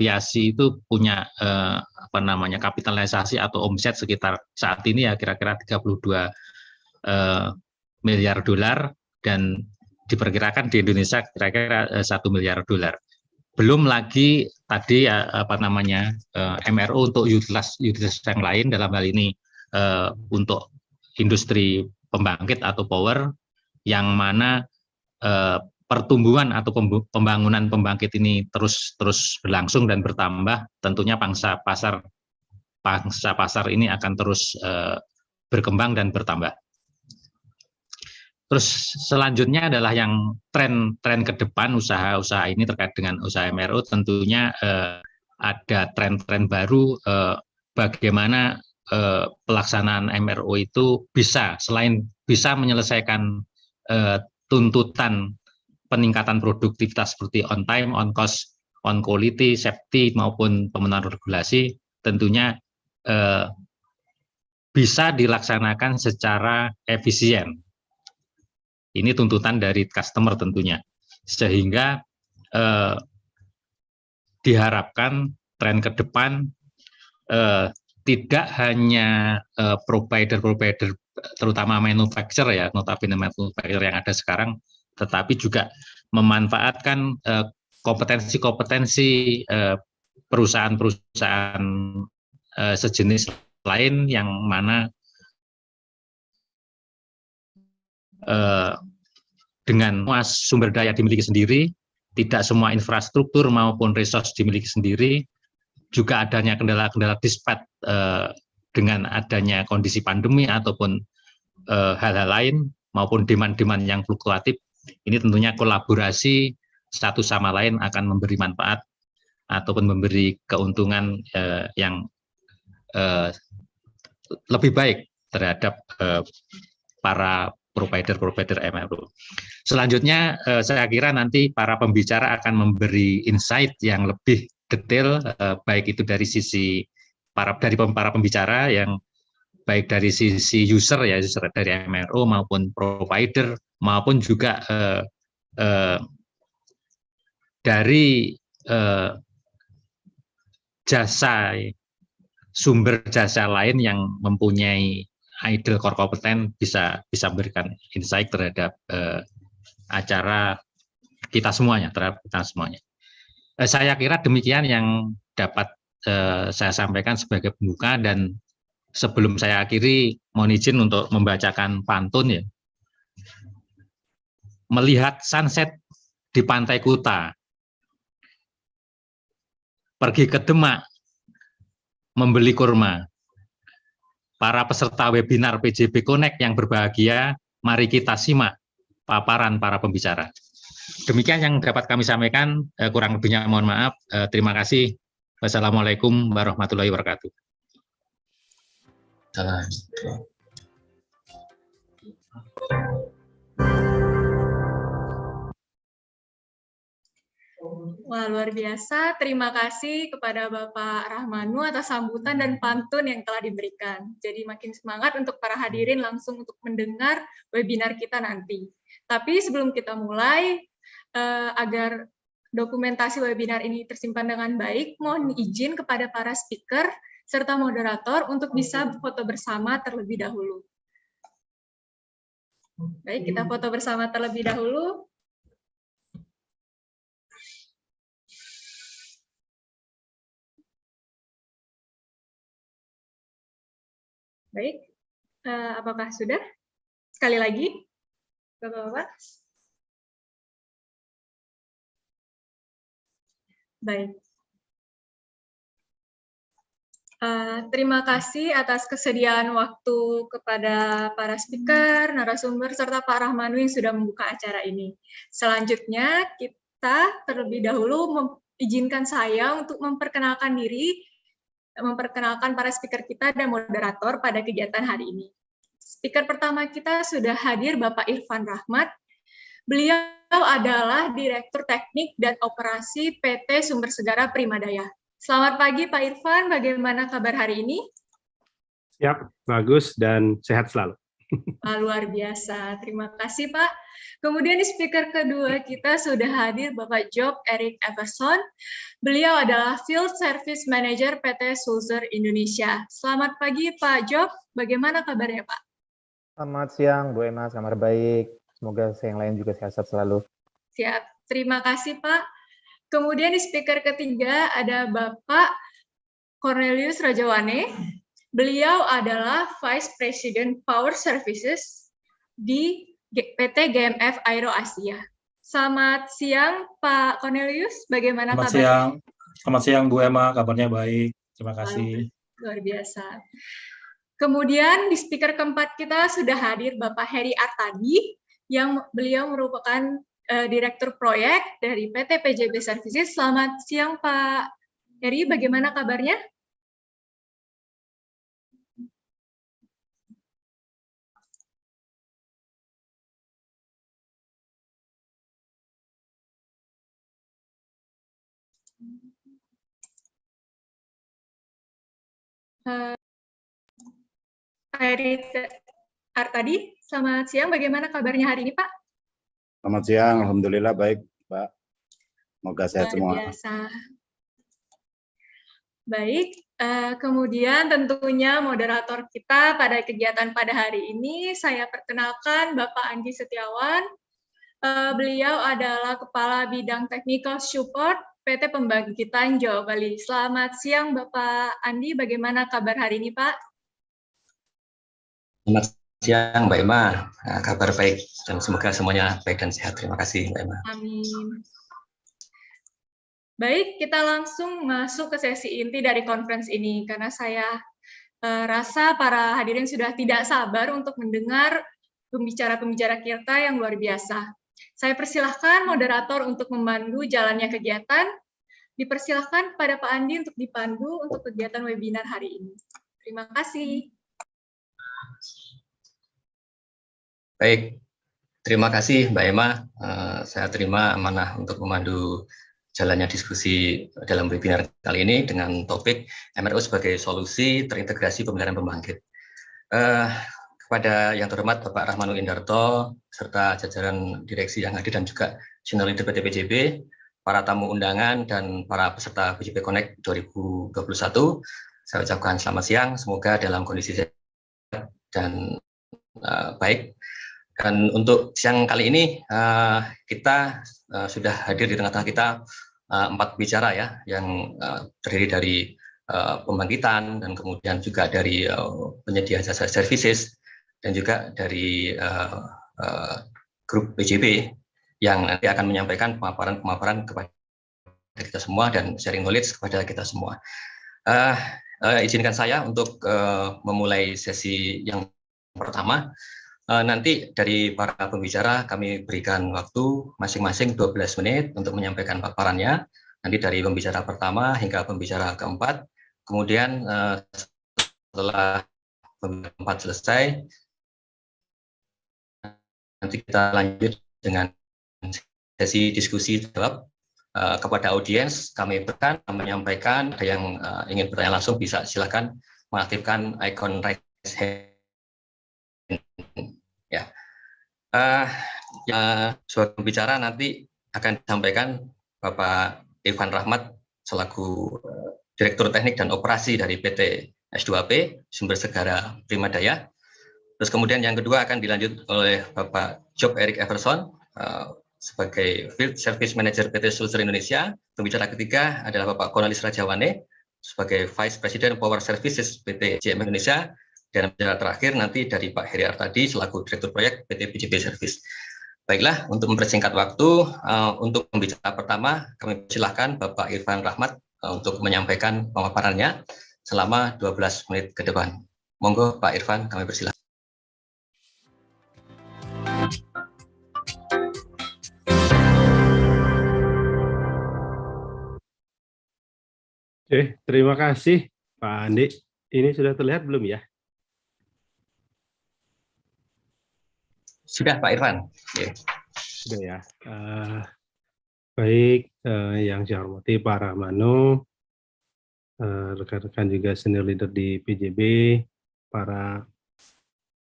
aviasi itu punya kapitalisasi atau omset sekitar saat ini ya kira-kira 32 miliar dolar, dan diperkirakan di Indonesia kira-kira 1 miliar dolar. Belum lagi tadi MRO untuk utilitas yang lain, dalam hal ini untuk industri pembangkit atau power, yang mana pertumbuhan atau pembangunan pembangkit ini terus berlangsung dan bertambah. Tentunya pangsa pasar ini akan terus berkembang dan bertambah. Terus selanjutnya adalah yang tren ke depan usaha ini terkait dengan usaha MRO. Tentunya ada tren baru bagaimana pelaksanaan MRO itu selain bisa menyelesaikan tuntutan peningkatan produktivitas seperti on time, on cost, on quality, safety maupun pemenuhan regulasi, tentunya bisa dilaksanakan secara efisien. Ini tuntutan dari customer tentunya, sehingga diharapkan tren ke depan tidak hanya provider terutama manufacturer ya, notabene manufacturer yang ada sekarang, tetapi juga memanfaatkan kompetensi perusahaan-perusahaan sejenis lain yang mana dengan sumber daya dimiliki sendiri, tidak semua infrastruktur maupun resource dimiliki sendiri, juga adanya kendala-kendala dispatch dengan adanya kondisi pandemi ataupun hal-hal lain, maupun demand-demand yang fluktuatif. Ini tentunya kolaborasi satu sama lain akan memberi manfaat ataupun memberi keuntungan yang lebih baik terhadap para provider MRO. Selanjutnya saya kira nanti para pembicara akan memberi insight yang lebih detail, baik itu dari sisi para pembicara, yang baik dari sisi user dari MRO maupun provider, maupun juga dari sumber jasa lain yang mempunyai idle core kompeten, bisa memberikan insight terhadap acara kita semuanya, Saya kira demikian yang dapat saya sampaikan sebagai pembuka, dan sebelum saya akhiri mohon izin untuk membacakan pantun ya. Melihat sunset di pantai Kuta, pergi ke Demak membeli kurma. Para peserta webinar PJB Connect yang berbahagia, mari kita simak paparan para pembicara. Demikian yang dapat kami sampaikan, kurang lebihnya mohon maaf. Terima kasih. Wassalamualaikum warahmatullahi wabarakatuh. Salam. Wah, luar biasa. Terima kasih kepada Bapak Rahmanu atas sambutan dan pantun yang telah diberikan. Jadi makin semangat untuk para hadirin langsung untuk mendengar webinar kita nanti. Tapi sebelum kita mulai, agar dokumentasi webinar ini tersimpan dengan baik, mohon izin kepada para speaker serta moderator untuk bisa foto bersama terlebih dahulu. Baik, kita foto bersama terlebih dahulu. Baik, apakah sudah? Sekali lagi, Bapak-Bapak. Baik. Terima kasih atas kesediaan waktu kepada para speaker, narasumber, serta Pak Rahmanu yang sudah membuka acara ini. Selanjutnya, kita terlebih dahulu izinkan saya untuk memperkenalkan diri, memperkenalkan para speaker kita dan moderator pada kegiatan hari ini. Speaker pertama kita sudah hadir Bapak Irfan Rahmat. Beliau adalah Direktur Teknik dan Operasi PT Sumber Segara Primadaya. Selamat pagi Pak Irfan, bagaimana kabar hari ini? Siap, bagus dan sehat selalu. Luar biasa, terima kasih Pak. Kemudian di speaker kedua kita sudah hadir Bapak Job Eric Everson. Beliau adalah Field Service Manager PT Sulzer Indonesia. Selamat pagi Pak Job, bagaimana kabarnya Pak? Selamat siang Bu Emma, kabar baik. Semoga yang lain juga sehat selalu. Siap, terima kasih Pak. Kemudian di speaker ketiga ada Bapak Cornelius Rajawane. Beliau adalah Vice President Power Services di PT GMF Aero Asia. Selamat siang Pak Cornelius, bagaimana kabarnya? Selamat siang Bu Emma, kabarnya baik. Terima kasih. Luar biasa. Kemudian di speaker keempat kita sudah hadir Bapak Heri Artadi, yang beliau merupakan Direktur Proyek dari PT PJB Services. Selamat siang Pak Heri, bagaimana kabarnya? Heri Artadi, selamat siang. Bagaimana kabarnya hari ini, Pak? Selamat siang, alhamdulillah baik, Pak. Semoga sehat semua. Luar biasa. Baik, kemudian tentunya moderator kita pada kegiatan pada hari ini, saya perkenalkan Bapak Andi Setiawan. Beliau adalah Kepala Bidang Technical Support PT Pembangkitan Jawa Bali. Selamat siang Bapak Andi, bagaimana kabar hari ini Pak? Selamat siang Mbak Emma, kabar baik dan semoga semuanya baik dan sehat. Terima kasih Mbak Emma. Amin. Baik, kita langsung masuk ke sesi inti dari conference ini karena saya rasa para hadirin sudah tidak sabar untuk mendengar pembicara-pembicara kita yang luar biasa. Saya persilahkan moderator untuk memandu jalannya kegiatan. Dipersilahkan kepada Pak Andi untuk dipandu untuk kegiatan webinar hari ini. Terima kasih. Baik, terima kasih Mbak Emma. Saya terima amanah untuk memandu jalannya diskusi dalam webinar kali ini dengan topik MRO sebagai solusi terintegrasi pemeliharaan pembangkit. Kepada yang terhormat Bapak Rahmanu Indarto, serta jajaran direksi yang hadir dan juga channel leader PT PJB, para tamu undangan, dan para peserta PJB Connect 2021, saya ucapkan selamat siang, semoga dalam kondisi sehat dan baik. Dan untuk siang kali ini kita sudah hadir di tengah-tengah kita 4 bicara ya, yang terdiri dari pembangkitan dan kemudian juga dari penyedia jasa services dan juga dari grup PJB yang nanti akan menyampaikan pemaparan kepada kita semua dan sharing knowledge kepada kita semua. Izinkan saya untuk memulai sesi yang pertama. Nanti dari para pembicara kami berikan waktu masing-masing 12 menit untuk menyampaikan paparannya. Nanti dari pembicara pertama hingga pembicara keempat. Kemudian setelah pembicara keempat selesai, nanti kita lanjut dengan sesi diskusi jawab kepada audiens. Kami berikan menyampaikan, ada yang ingin bertanya langsung bisa silakan mengaktifkan icon raise hand. Ya, suara pembicara nanti akan disampaikan Bapak Irfan Rahmat selaku Direktur Teknik dan Operasi dari PT S2P Sumber Segara Primadaya. Terus kemudian yang kedua akan dilanjut oleh Bapak Job Eric Everson sebagai Field Service Manager PT Sulzer Indonesia. Pembicara ketiga adalah Bapak Cornelius Rajawane sebagai Vice President Power Services PT GMF Indonesia. Dan pembicara terakhir nanti dari Pak Heri Artadi selaku Direktur Proyek PT PJB Service. Baiklah, untuk mempersingkat waktu, untuk pembicara pertama kami persilahkan Bapak Irfan Rahmat untuk menyampaikan pemaparannya selama 12 menit ke depan. Monggo Pak Irfan, kami persilahkan. Oke, terima kasih Pak Andi. Ini sudah terlihat belum ya? Sudah Pak Irfan. Sudah ya. Baik, yang saya hormati Pak Rahmanu, rekan-rekan juga senior leader di PJB, para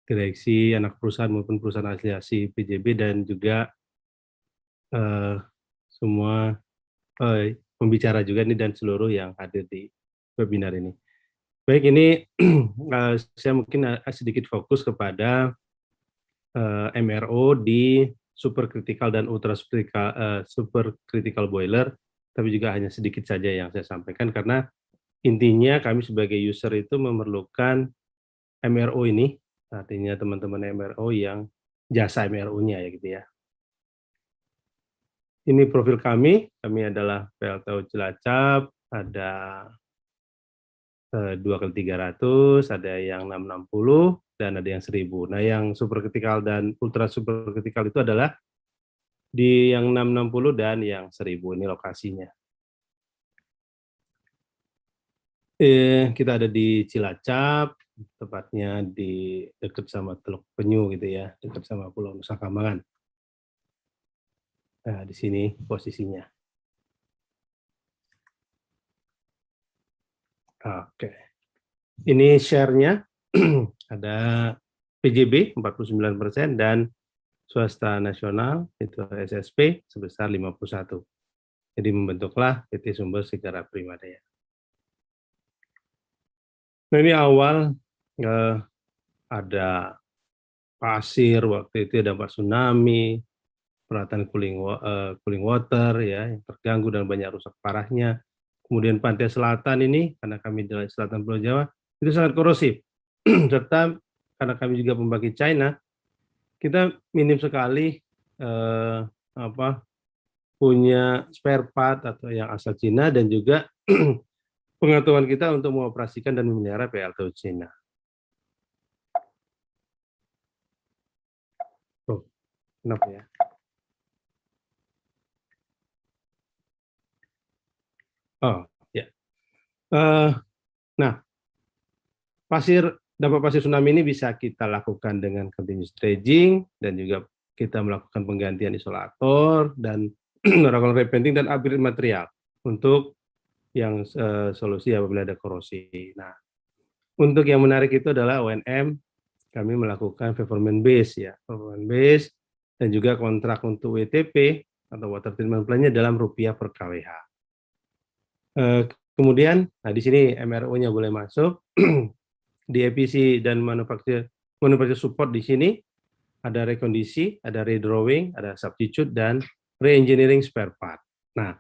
direksi, anak perusahaan maupun perusahaan asosiasi PJB, dan juga semua pembicara juga nih dan seluruh yang hadir di webinar ini. Baik, ini saya mungkin sedikit fokus kepada MRO di supercritical dan supercritical boiler, tapi juga hanya sedikit saja yang saya sampaikan karena intinya kami sebagai user itu memerlukan MRO ini, artinya teman-teman MRO yang jasa MRO-nya ya gitu ya. Ini profil kami adalah PLTU Cilacap, ada 2x300, ada yang 660, dan ada yang 1000. Nah, yang supercritical dan ultra supercritical itu adalah di yang 660 dan yang 1000, ini lokasinya. Kita ada di Cilacap, tepatnya di dekat sama Teluk Penyu gitu ya, dekat sama Pulau Nusa Kambangan. Nah, di sini posisinya. Oke. Ini share-nya ada PJB 49% dan swasta nasional itu SSP sebesar 51. Jadi membentuklah PT Sumber Segara Primadaya. Nah, ini awal ada pasir waktu itu, dampak tsunami, peralatan cooling water ya yang terganggu dan banyak rusak parahnya. Kemudian pantai selatan ini karena kami di selatan Pulau Jawa itu sangat korosif. Serta karena kami juga pembangkit China, kita minim sekali punya spare part atau yang asal Cina, dan juga pengetahuan kita untuk mengoperasikan dan memelihara PLTU Cina. Oh, kenapa ya? Oh, ya. Nah, dampak pasir tsunami ini bisa kita lakukan dengan continuous dredging, dan juga kita melakukan penggantian isolator dan melakukan repainting dan upgrade material untuk yang solusi apabila ada korosi. Nah, untuk yang menarik itu adalah O&M, kami melakukan performance base ya, performance base, dan juga kontrak untuk WTP atau water treatment plant-nya dalam rupiah per kWh. Kemudian, nah di sini MRO-nya boleh masuk. Di EPC dan manufacture support di sini ada rekondisi, ada redrawing, ada substitute, dan re-engineering spare part. Nah,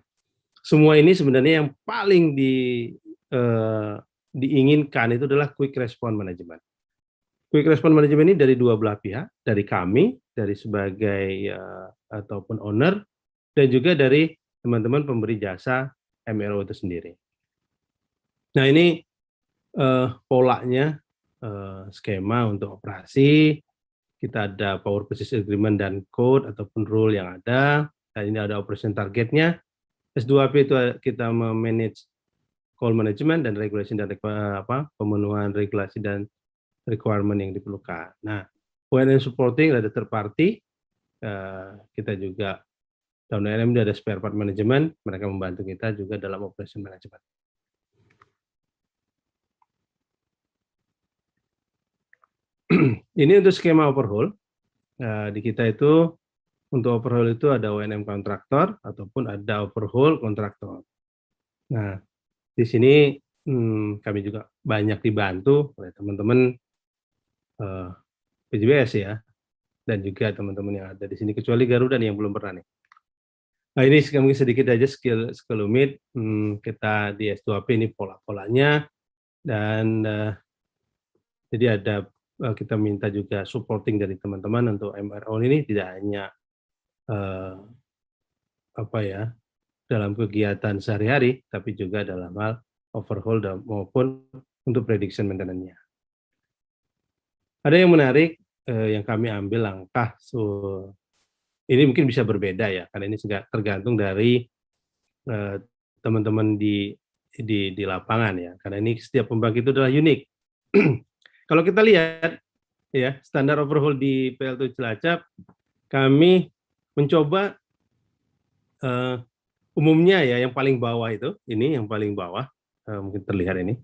semua ini sebenarnya yang paling diinginkan itu adalah quick response management. Quick response management ini dari dua belah pihak, dari kami, dari sebagai ataupun owner, dan juga dari teman-teman pemberi jasa MRO itu sendiri. Nah, ini polanya, skema untuk operasi. Kita ada power purchase agreement dan code ataupun rule yang ada, dan ini ada operation targetnya. S2P itu kita memanage call management dan regulation dan pemenuhan regulasi dan requirement yang diperlukan. Nah, O&M supporting ada third party, kita juga dalam O&M ada spare part management, mereka membantu kita juga dalam operation management. Ini untuk skema overhaul. Di kita itu untuk overhaul itu ada O&M kontraktor ataupun ada overhaul kontraktor. Nah, di sini kami juga banyak dibantu oleh teman-teman PJBS ya, dan juga teman-teman yang ada di sini kecuali Garuda nih yang belum pernah nih. Nah, ini mungkin sedikit aja sekelumit kita di S2P ini pola-polanya, dan jadi ada kita minta juga supporting dari teman-teman untuk MRO ini, tidak hanya dalam kegiatan sehari-hari, tapi juga dalam hal overhaul maupun untuk prediction maintenance-nya. Ada yang menarik yang kami ambil langkah, ini mungkin bisa berbeda ya, karena ini juga tergantung dari teman-teman di lapangan ya, karena ini setiap pembangkit itu adalah unik. Kalau kita lihat ya standar overhaul di PLTU Cilacap, kami mencoba umumnya ya yang paling bawah itu, ini yang paling bawah mungkin terlihat ini.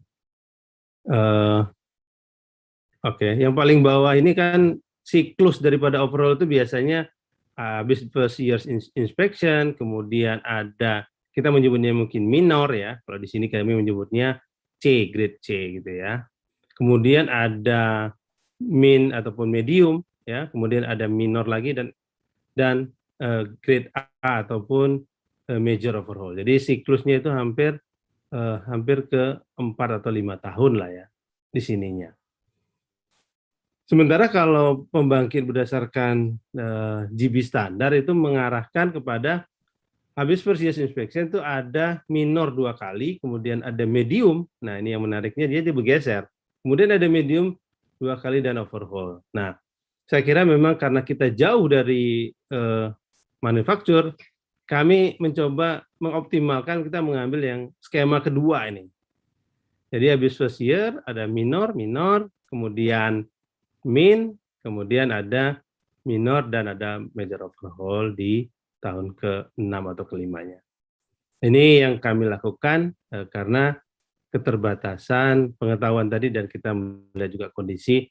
Oke, yang paling bawah ini kan siklus daripada overall itu biasanya habis first year inspection, kemudian ada kita menyebutnya mungkin minor ya, kalau di sini kami menyebutnya C, grade C gitu ya. Kemudian ada min ataupun medium ya, kemudian ada minor lagi dan grade A ataupun major overhaul. Jadi siklusnya itu hampir ke 4 atau 5 tahun lah ya di sininya. Sementara kalau pembangkit berdasarkan GB standar itu mengarahkan kepada habis first year inspection itu ada minor 2 kali, kemudian ada medium. Nah ini yang menariknya dia bergeser. Kemudian ada medium 2 kali dan overhaul. Nah saya kira memang karena kita jauh dari manufaktur, kami mencoba mengoptimalkan kita mengambil yang skema kedua ini. Jadi habis first year ada minor, kemudian min, kemudian ada minor dan ada major overhaul di tahun ke-6 atau ke-5-nya. Ini yang kami lakukan karena keterbatasan pengetahuan tadi dan kita melihat juga kondisi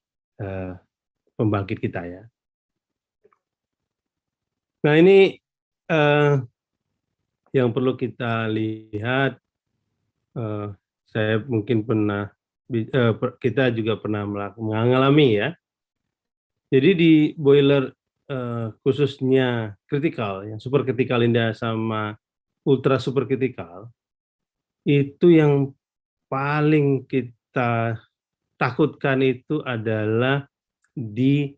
pembangkit kita ya. Nah ini yang perlu kita lihat, saya mungkin pernah kita juga pernah mengalami ya. Jadi di boiler khususnya kritikal, yang super kritikal indah sama ultra super kritikal, itu yang paling kita takutkan itu adalah di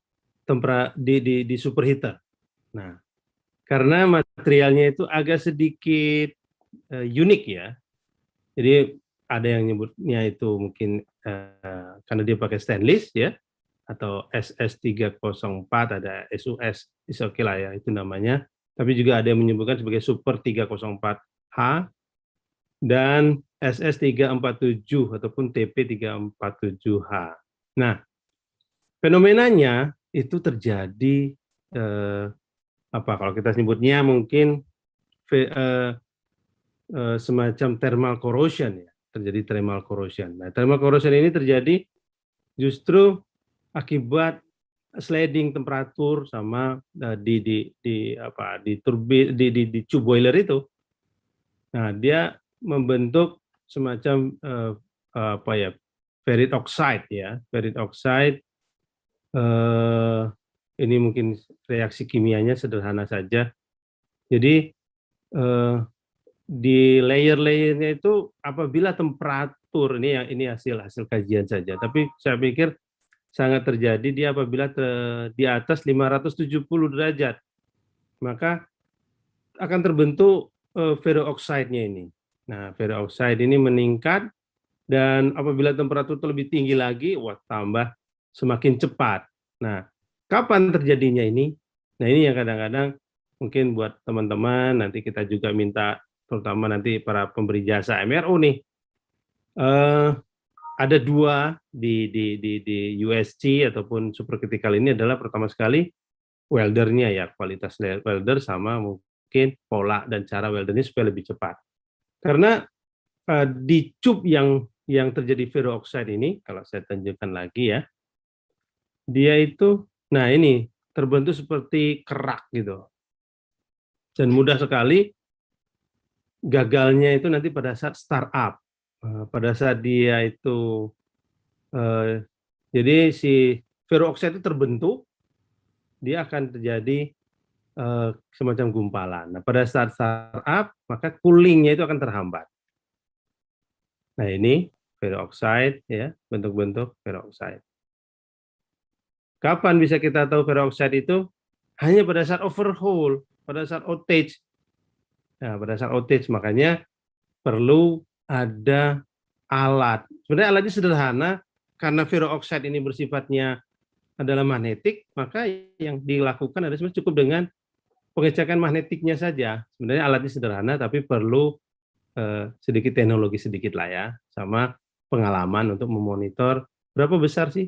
superheater. Nah, karena materialnya itu agak sedikit unik ya. Jadi ada yang nyebutnya itu mungkin karena dia pakai stainless ya, atau SS304, ada SUS, is oke lah ya itu namanya. Tapi juga ada yang menyebutkan sebagai Super 304H dan SS347 ataupun TP347H. Nah, fenomenanya itu terjadi kalau kita sebutnya mungkin semacam thermal corrosion ya, terjadi thermal corrosion. Nah, thermal corrosion ini terjadi justru akibat sliding temperatur sama di tube boiler itu. Nah, dia membentuk semacam ferrit oxide ya, ferrit oxide. Ini mungkin reaksi kimianya sederhana saja. Jadi di layer-layernya itu apabila temperatur ini hasil kajian saja, tapi saya pikir sangat terjadi dia apabila di atas 570 derajat, maka akan terbentuk ferrooxide-nya ini. Nah, ferrooxide ini meningkat dan apabila temperatur lebih tinggi lagi, tambah semakin cepat. Nah, kapan terjadinya ini? Nah, ini yang kadang-kadang mungkin buat teman-teman nanti kita juga minta, terutama nanti para pemberi jasa MRO nih. Ada 2 di USG ataupun supercritical ini adalah pertama sekali weldernya ya, kualitas welder sama mungkin pola dan cara weldernya supaya lebih cepat. Karena di tube yang terjadi ferrooxide ini, kalau saya tunjukkan lagi ya, dia itu, nah ini terbentuk seperti kerak gitu. Dan mudah sekali gagalnya itu nanti pada saat startup. Pada saat dia itu, jadi si ferrooxide itu terbentuk, dia akan terjadi semacam gumpalan. Nah, pada saat startup, maka coolingnya itu akan terhambat. Nah, ini ferrooxide ya, bentuk-bentuk ferrooxide. Kapan bisa kita tahu ferrooxide itu? Hanya pada saat overhaul, pada saat outage. Nah, pada saat outage makanya perlu ada alat. Sebenarnya alatnya sederhana, karena ferrooxide ini bersifatnya adalah magnetik, maka yang dilakukan adalah cukup dengan pengecekan magnetiknya saja. Sebenarnya alatnya sederhana, tapi perlu sedikit teknologi sedikit lah ya, sama pengalaman untuk memonitor berapa besar sih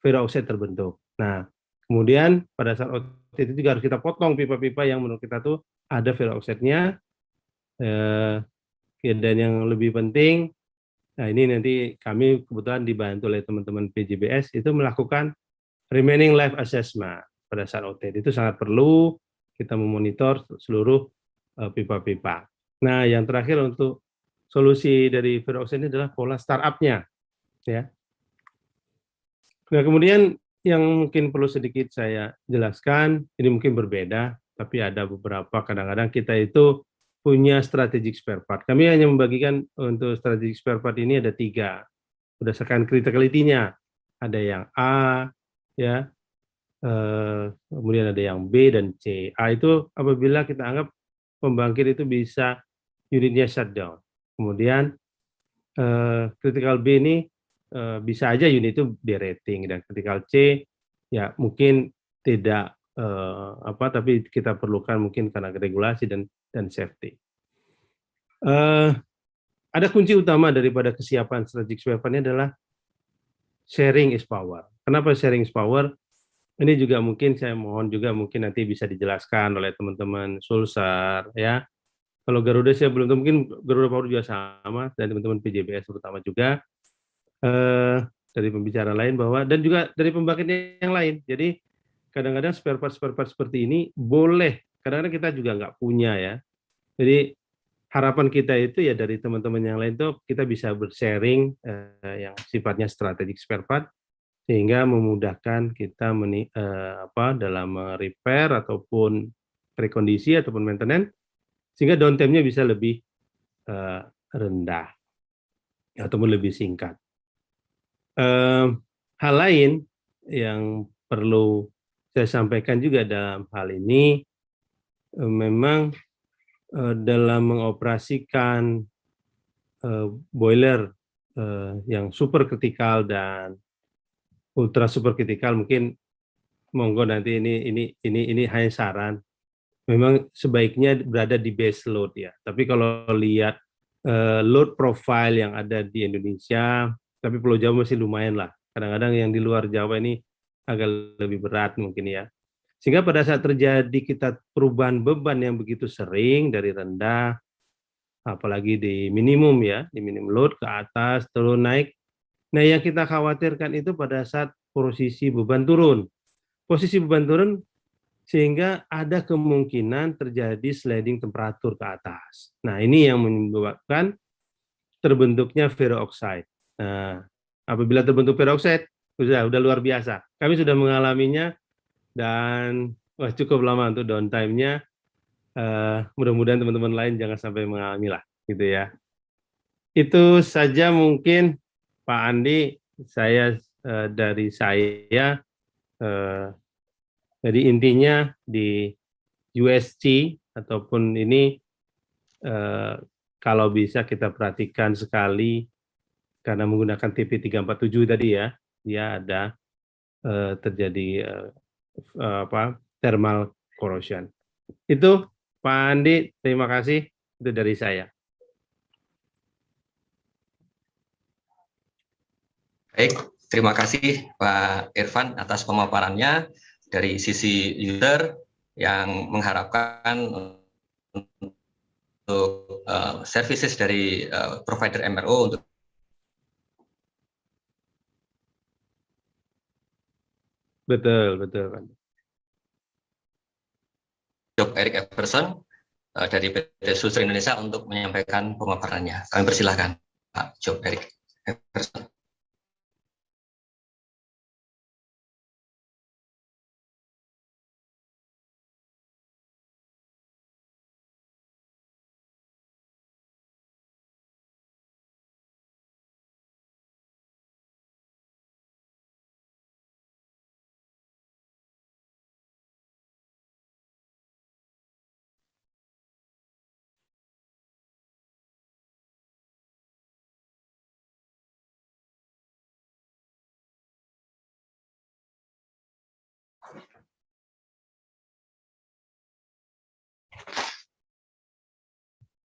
ferrooxide terbentuk. Nah, kemudian pada saat outage itu juga harus kita potong pipa-pipa yang menurut kita tuh ada ferrooxide-nya. Dan yang lebih penting, Nah, ini nanti kami kebetulan dibantu oleh teman-teman PJBS itu melakukan remaining life assessment pada saat OTT. Itu sangat perlu kita memonitor seluruh pipa-pipa. Nah, yang terakhir untuk solusi dari Veroxide ini adalah pola startup-nya, ya. Nah, kemudian yang mungkin perlu sedikit saya jelaskan, ini mungkin berbeda, tapi ada beberapa kadang-kadang kita itu punya strategic spare part. Kami hanya membagikan untuk strategic spare part ini ada 3, berdasarkan criticality-nya. Ada yang A, ya, kemudian ada yang B dan C. A itu apabila kita anggap pembangkit itu bisa unitnya shutdown. Kemudian critical B ini bisa aja unit itu derating, dan critical C ya mungkin tidak tapi kita perlukan mungkin karena regulasi dan safety. Ada kunci utama daripada kesiapan strategic spare part ini adalah sharing is power. Kenapa sharing is power? Ini juga mungkin saya mohon juga mungkin nanti bisa dijelaskan oleh teman-teman Sulsar, ya. Kalau Garuda saya belum tahu, mungkin Garuda Power juga sama, dan teman-teman PJBS terutama juga dari pembicara lain bahwa, dan juga dari pembangkitnya yang lain. Jadi kadang-kadang spare part seperti ini boleh, kadang-kadang kita juga nggak punya, ya. Jadi harapan kita itu ya dari teman-teman yang lain tuh kita bisa bersharing yang sifatnya strategic spare part, sehingga memudahkan kita dalam repair ataupun rekondisi ataupun maintenance, sehingga downtime-nya bisa lebih rendah ataupun lebih singkat. Hal lain yang perlu saya sampaikan juga dalam hal ini, memang dalam mengoperasikan boiler yang super kritikal dan ultra super kritikal, mungkin monggo nanti ini hanya saran. Memang sebaiknya berada di base load, ya. Tapi kalau lihat load profile yang ada di Indonesia, tapi Pulau Jawa masih lumayan lah. Kadang-kadang yang di luar Jawa ini agak lebih berat mungkin, ya. Sehingga pada saat terjadi kita perubahan beban yang begitu sering dari rendah, apalagi di minimum, ya, di minimum load ke atas terus naik. Nah, yang kita khawatirkan itu pada saat posisi beban turun. Posisi beban turun sehingga ada kemungkinan terjadi sliding temperatur ke atas. Nah, ini yang menyebabkan terbentuknya ferrooxide. Nah, apabila terbentuk ferrooxide, sudah luar biasa. Kami sudah mengalaminya dan cukup lama untuk downtime-nya. Mudah-mudahan teman-teman lain jangan sampai mengalami lah, gitu ya. Itu saja mungkin Pak Andi, dari saya. Jadi intinya di USC ataupun ini kalau bisa kita perhatikan sekali, karena menggunakan TP347 tadi, ya, dia ada terjadi thermal corrosion. Itu Pak Andi, terima kasih, itu dari saya. Baik, terima kasih Pak Irfan atas pemaparannya dari sisi user yang mengharapkan untuk services dari provider MRO untuk Betul. Job Eric Everson dari PT Sulsar Indonesia untuk menyampaikan pemaparannya. Kami persilahkan Pak Job Eric Everson.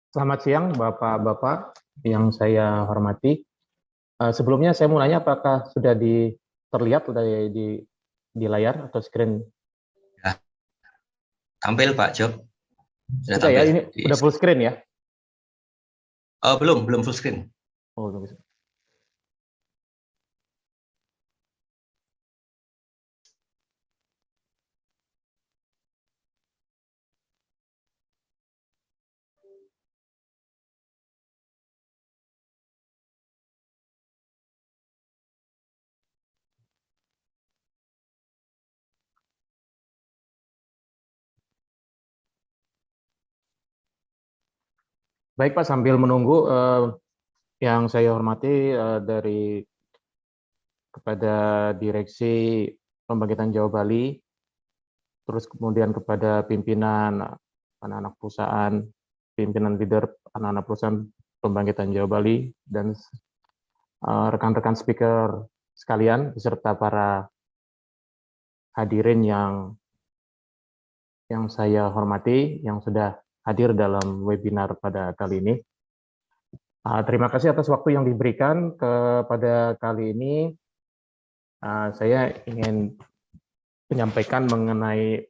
Selamat siang Bapak-Bapak yang saya hormati. Sebelumnya saya mau nanya apakah sudah terlihat di layar atau screen? Ya. Tampil Pak Job. Sudah ya, ini udah full screen ya? Belum full screen. Oh, belum. Baik Pak, sambil menunggu, yang saya hormati kepada Direksi Pembangkitan Jawa Bali, terus kemudian kepada pimpinan anak-anak perusahaan, pimpinan leader anak-anak perusahaan Pembangkitan Jawa Bali, dan rekan-rekan speaker sekalian, beserta para hadirin yang saya hormati, yang sudah hadir dalam webinar pada kali ini. Terima kasih atas waktu yang diberikan kepada kali ini. Saya ingin menyampaikan mengenai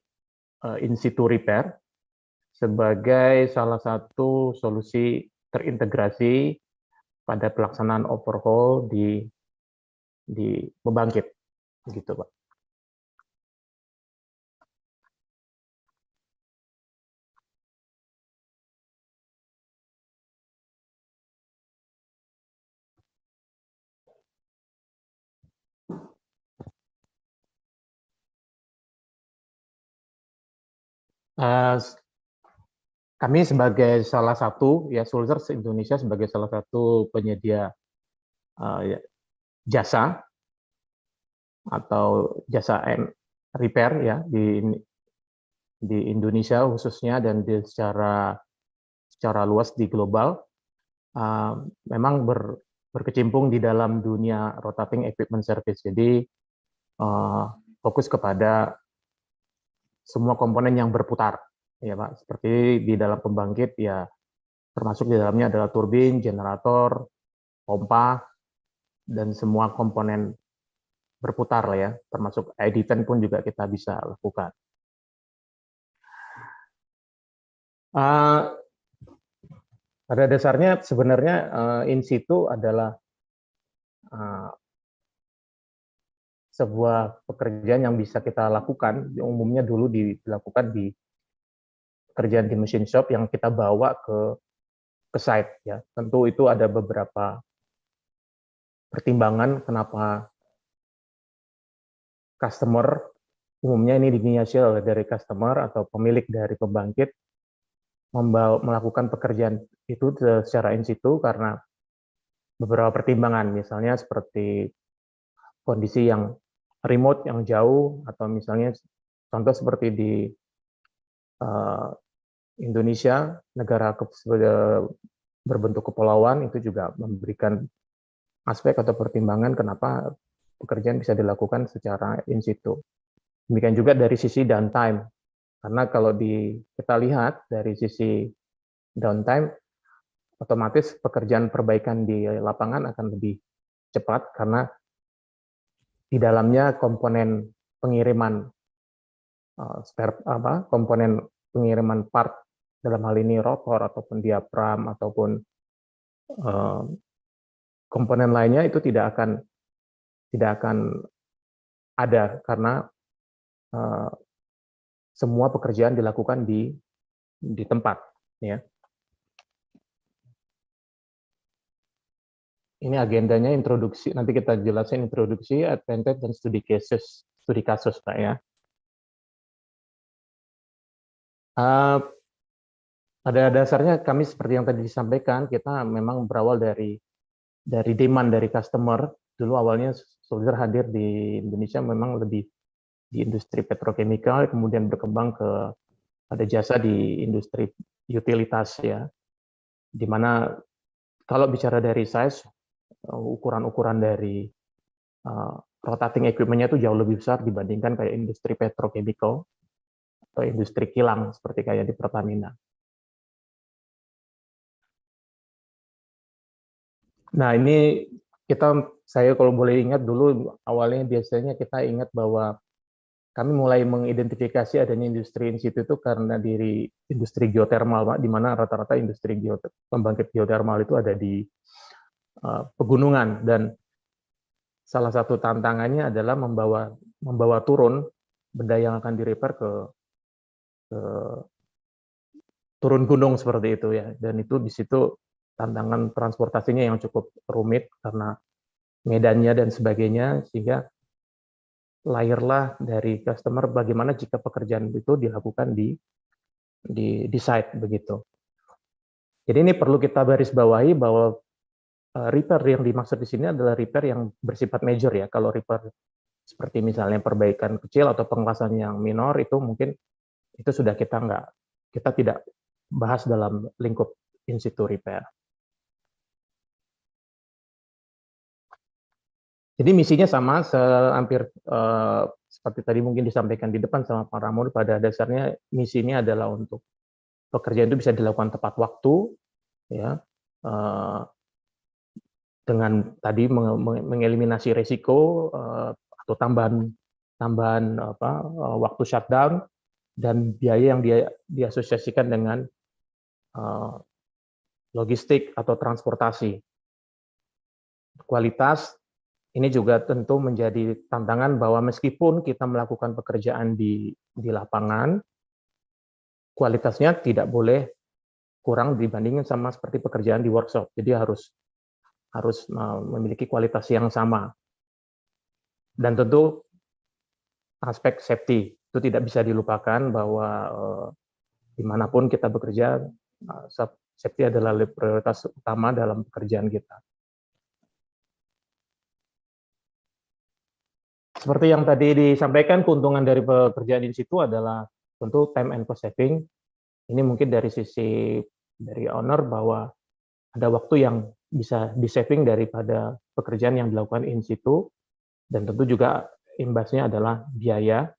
in situ repair sebagai salah satu solusi terintegrasi pada pelaksanaan overhaul di pembangkit, gitu Pak. Kami sebagai salah satu, ya Sulzer Indonesia sebagai salah satu penyedia jasa atau jasa repair ya di Indonesia khususnya, dan secara luas di global, memang berkecimpung di dalam dunia rotating equipment service. Jadi fokus kepada semua komponen yang berputar, ya Pak. Seperti di dalam pembangkit, ya termasuk di dalamnya adalah turbin, generator, pompa, dan semua komponen berputar lah ya, termasuk ID10 pun juga kita bisa lakukan. Pada dasarnya sebenarnya in situ adalah sebuah pekerjaan yang bisa kita lakukan, umumnya dulu dilakukan di pekerjaan di machine shop yang kita bawa ke site ya. Tentu itu ada beberapa pertimbangan kenapa customer, umumnya ini diinisiasi dari customer atau pemilik dari pembangkit melakukan pekerjaan itu secara in situ, karena beberapa pertimbangan, misalnya seperti kondisi yang remote, yang jauh, atau misalnya contoh seperti di Indonesia, negara berbentuk kepulauan, itu juga memberikan aspek atau pertimbangan kenapa pekerjaan bisa dilakukan secara in situ. Demikian juga dari sisi downtime, karena kalau kita lihat dari sisi downtime, otomatis pekerjaan perbaikan di lapangan akan lebih cepat, karena di dalamnya komponen pengiriman komponen pengiriman part, dalam hal ini rotor ataupun diapram ataupun komponen lainnya itu tidak akan ada, karena semua pekerjaan dilakukan di tempat ya. Ini agendanya introduksi, nanti kita jelasin introduksi, advantage, dan studi kasus Pak ya. Pada dasarnya kami seperti yang tadi disampaikan, kita memang berawal dari demand dari customer. Dulu awalnya Sulzer hadir di Indonesia memang lebih di industri petrochemical, kemudian berkembang ada jasa di industri utilitas ya. Dimana kalau bicara dari size, ukuran-ukuran dari rotating equipment-nya itu jauh lebih besar dibandingkan kayak industri petrochemical atau industri kilang seperti kayak di Pertamina. Nah, ini saya kalau boleh ingat dulu, awalnya biasanya kita ingat bahwa kami mulai mengidentifikasi adanya industri in situ itu karena dari industri geothermal, Pak, di mana rata-rata industri pembangkit geothermal itu ada di pegunungan, dan salah satu tantangannya adalah membawa turun benda yang akan di-repair ke turun gunung seperti itu ya, dan itu di situ tantangan transportasinya yang cukup rumit karena medannya dan sebagainya, sehingga lahirlah dari customer bagaimana jika pekerjaan itu dilakukan di site begitu. Jadi ini perlu kita garis bawahi bahwa repair yang dimaksud di sini adalah repair yang bersifat major ya. Kalau repair seperti misalnya perbaikan kecil atau pengelasan yang minor itu mungkin itu sudah kita tidak bahas dalam lingkup in situ repair. Jadi misinya sama, hampir seperti tadi mungkin disampaikan di depan sama Pak Ramon, pada dasarnya misi ini adalah untuk pekerjaan itu bisa dilakukan tepat waktu, ya, dengan tadi mengeliminasi risiko atau tambahan waktu shutdown dan biaya yang diasosiasikan dengan logistik atau transportasi. Kualitas ini juga tentu menjadi tantangan bahwa meskipun kita melakukan pekerjaan di lapangan, kualitasnya tidak boleh kurang dibandingkan sama seperti pekerjaan di workshop. Jadi harus memiliki kualitas yang sama. Dan tentu aspek safety itu tidak bisa dilupakan bahwa dimanapun kita bekerja, safety adalah prioritas utama dalam pekerjaan kita. Seperti yang tadi disampaikan, keuntungan dari pekerjaan in situ adalah tentu time and cost saving. Ini mungkin dari sisi dari owner bahwa ada waktu yang bisa di-saving daripada pekerjaan yang dilakukan in situ, dan tentu juga imbasnya adalah biaya.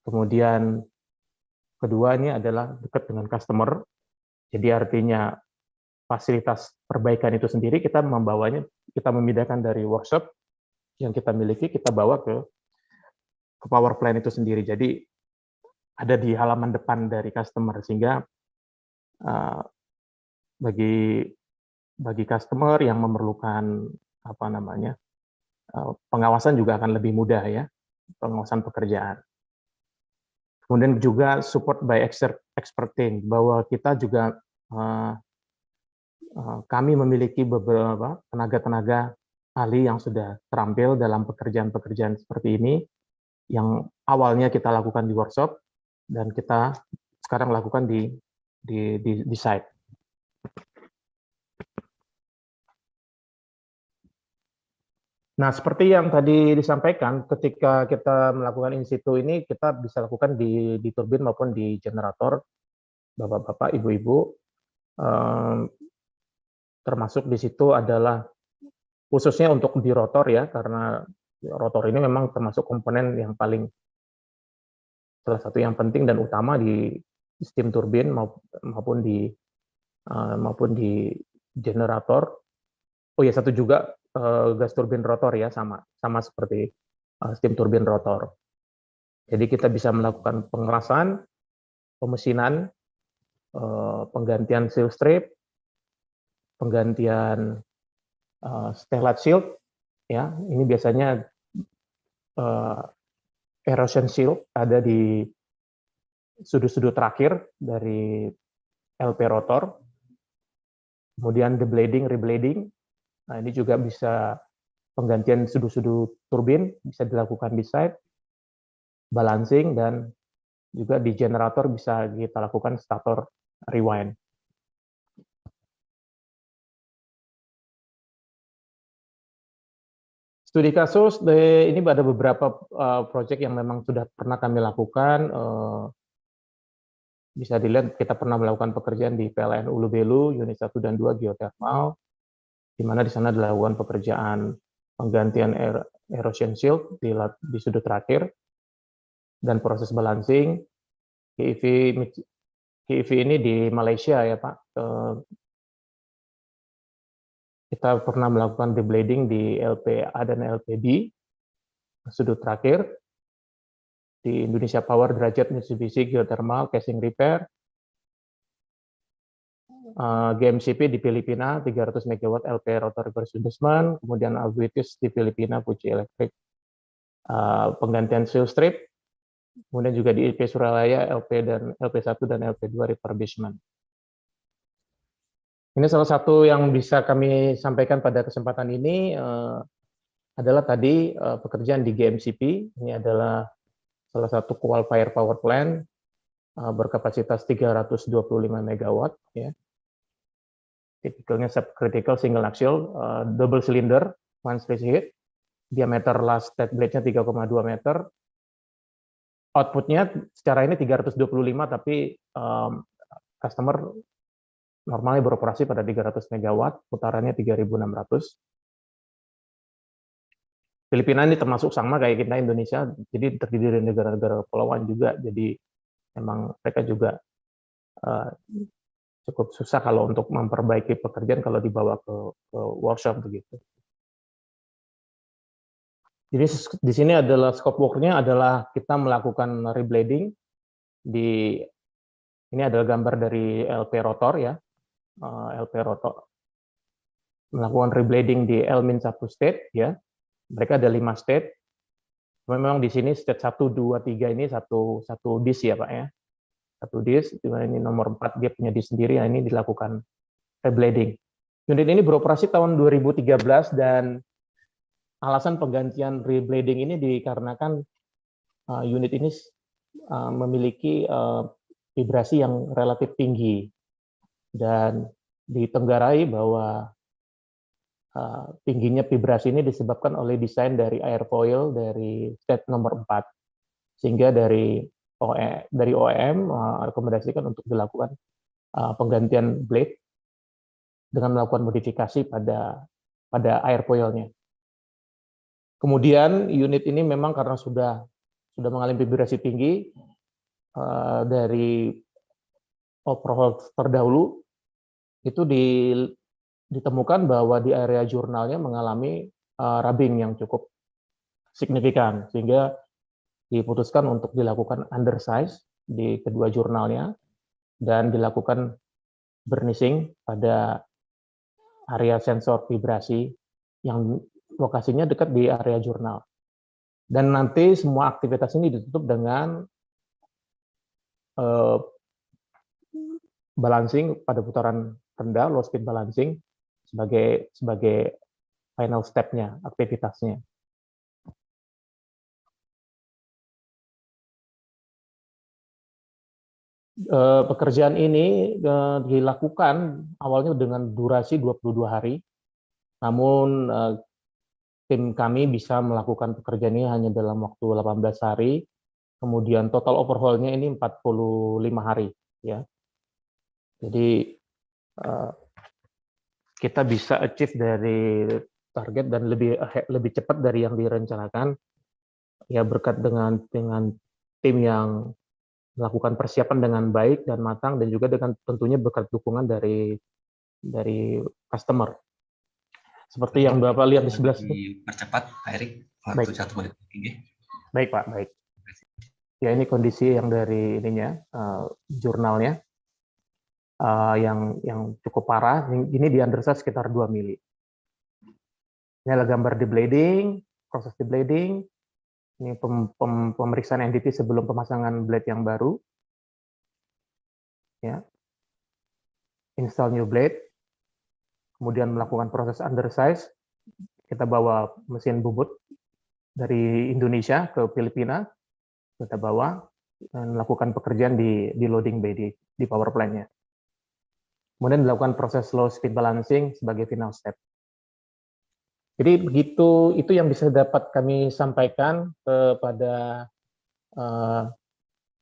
Kemudian kedua ini adalah dekat dengan customer, jadi artinya fasilitas perbaikan itu sendiri kita memindahkan dari workshop yang kita miliki, kita bawa ke power plant itu sendiri. Jadi ada di halaman depan dari customer, sehingga bagi customer yang memerlukan pengawasan juga akan lebih mudah ya, pengawasan pekerjaan. Kemudian juga support by expert team, bahwa kita juga kami memiliki beberapa tenaga-tenaga ahli yang sudah terampil dalam pekerjaan-pekerjaan seperti ini, yang awalnya kita lakukan di workshop dan kita sekarang lakukan di site. Nah, seperti yang tadi disampaikan, ketika kita melakukan in situ ini, kita bisa lakukan di turbin maupun di generator, Bapak-bapak, Ibu-ibu. Termasuk di situ adalah khususnya untuk di rotor ya, karena rotor ini memang termasuk komponen yang salah satu yang penting dan utama di steam turbin maupun di generator. Oh ya, satu juga gas turbin rotor ya, sama seperti steam turbin rotor. Jadi kita bisa melakukan pengelasan, pemesinan, penggantian seal strip, penggantian stellate shield, ya, ini biasanya erosion shield ada di sudut-sudut terakhir dari LP rotor. Kemudian deblading, reblading, nah ini juga bisa penggantian sudut-sudut turbin bisa dilakukan di site, balancing, dan juga di generator bisa kita lakukan stator rewind. Studi kasus, ini ada beberapa proyek yang memang sudah pernah kami lakukan. Bisa dilihat kita pernah melakukan pekerjaan di PLN Ulu-Belu, unit 1 dan 2 geothermal, di mana di sana dilakukan pekerjaan penggantian erosion shield di sudut terakhir, dan proses balancing. KEV ini di Malaysia ya Pak. Kita pernah melakukan deblading di LPA dan LPB, sudut terakhir. Di Indonesia Power derajat Mitsubishi Geothermal Casing Repair. GMCP di Filipina, 300 MW LP Rotor Reverse Reducement. Kemudian Albuitis di Filipina, Fuji Electric, penggantian seal strip. Kemudian juga di IP Suralaya, LP1 dan LP2 refurbishment. Ini salah satu yang bisa kami sampaikan pada kesempatan ini adalah tadi pekerjaan di GMCP. Ini adalah salah satu coal-fired power plant berkapasitas 325 MW. Ya. tipikalnya subcritical single axial, double cylinder, one stage head, diameter last state blade-nya 3,2 meter, outputnya secara ini 325, tapi customer normalnya beroperasi pada 300 megawatt, putarannya 3.600. Filipina ini termasuk sama kayak kita Indonesia, jadi terdiri dari negara-negara kepulauan juga, jadi memang mereka juga cukup susah kalau untuk memperbaiki pekerjaan kalau dibawa ke workshop begitu. Jadi di sini adalah scope work-nya adalah kita melakukan reblading ini adalah gambar dari LP rotor ya, LP rotor melakukan reblading di L-1 state ya. Mereka ada 5 state. Memang di sini state 1, 2, 3 ini satu disk ya Pak ya. Satu disk, ini nomor 4 dia punya disk sendiri, ini dilakukan reblading. Unit ini beroperasi tahun 2013 dan alasan penggantian reblading ini dikarenakan unit ini memiliki vibrasi yang relatif tinggi dan ditenggarai bahwa tingginya vibrasi ini disebabkan oleh desain dari airfoil dari state nomor 4 sehingga dari OEM rekomendasikan untuk dilakukan penggantian blade dengan melakukan modifikasi pada airfoilnya. Kemudian unit ini memang karena sudah mengalami vibrasi tinggi dari overhaul terdahulu itu ditemukan bahwa di area jurnalnya mengalami rubbing yang cukup signifikan sehingga diputuskan untuk dilakukan undersize di kedua jurnalnya dan dilakukan burnishing pada area sensor vibrasi yang lokasinya dekat di area jurnal. Dan nanti semua aktivitas ini ditutup dengan balancing pada putaran rendah, low speed balancing sebagai final step-nya, aktivitasnya. Pekerjaan ini dilakukan awalnya dengan durasi 22 hari, namun tim kami bisa melakukan pekerjaan ini hanya dalam waktu 18 hari, kemudian total overhaul-nya ini 45 hari. Ya. Jadi kita bisa achieve dari target dan lebih cepat dari yang direncanakan, ya berkat dengan tim yang melakukan persiapan dengan baik dan matang dan juga dengan tentunya berkat dukungan dari customer. Seperti yang Bapak lihat di sebelah sini. Percepat, Pak Erik, waktu 1 menit. Baik Pak, baik. Ya ini kondisi yang dari ininya, jurnalnya yang cukup parah. Ini di undersize sekitar 2 mili. Ini adalah gambar deblading, proses deblading. Ini pemeriksaan entity sebelum pemasangan blade yang baru. Ya. Install new blade. Kemudian melakukan proses undersize. Kita bawa mesin bubut dari Indonesia ke Filipina. Kita bawa dan melakukan pekerjaan di loading bay di power plant-nya. Kemudian dilakukan proses slow speed balancing sebagai final step. Jadi begitu, itu yang bisa dapat kami sampaikan kepada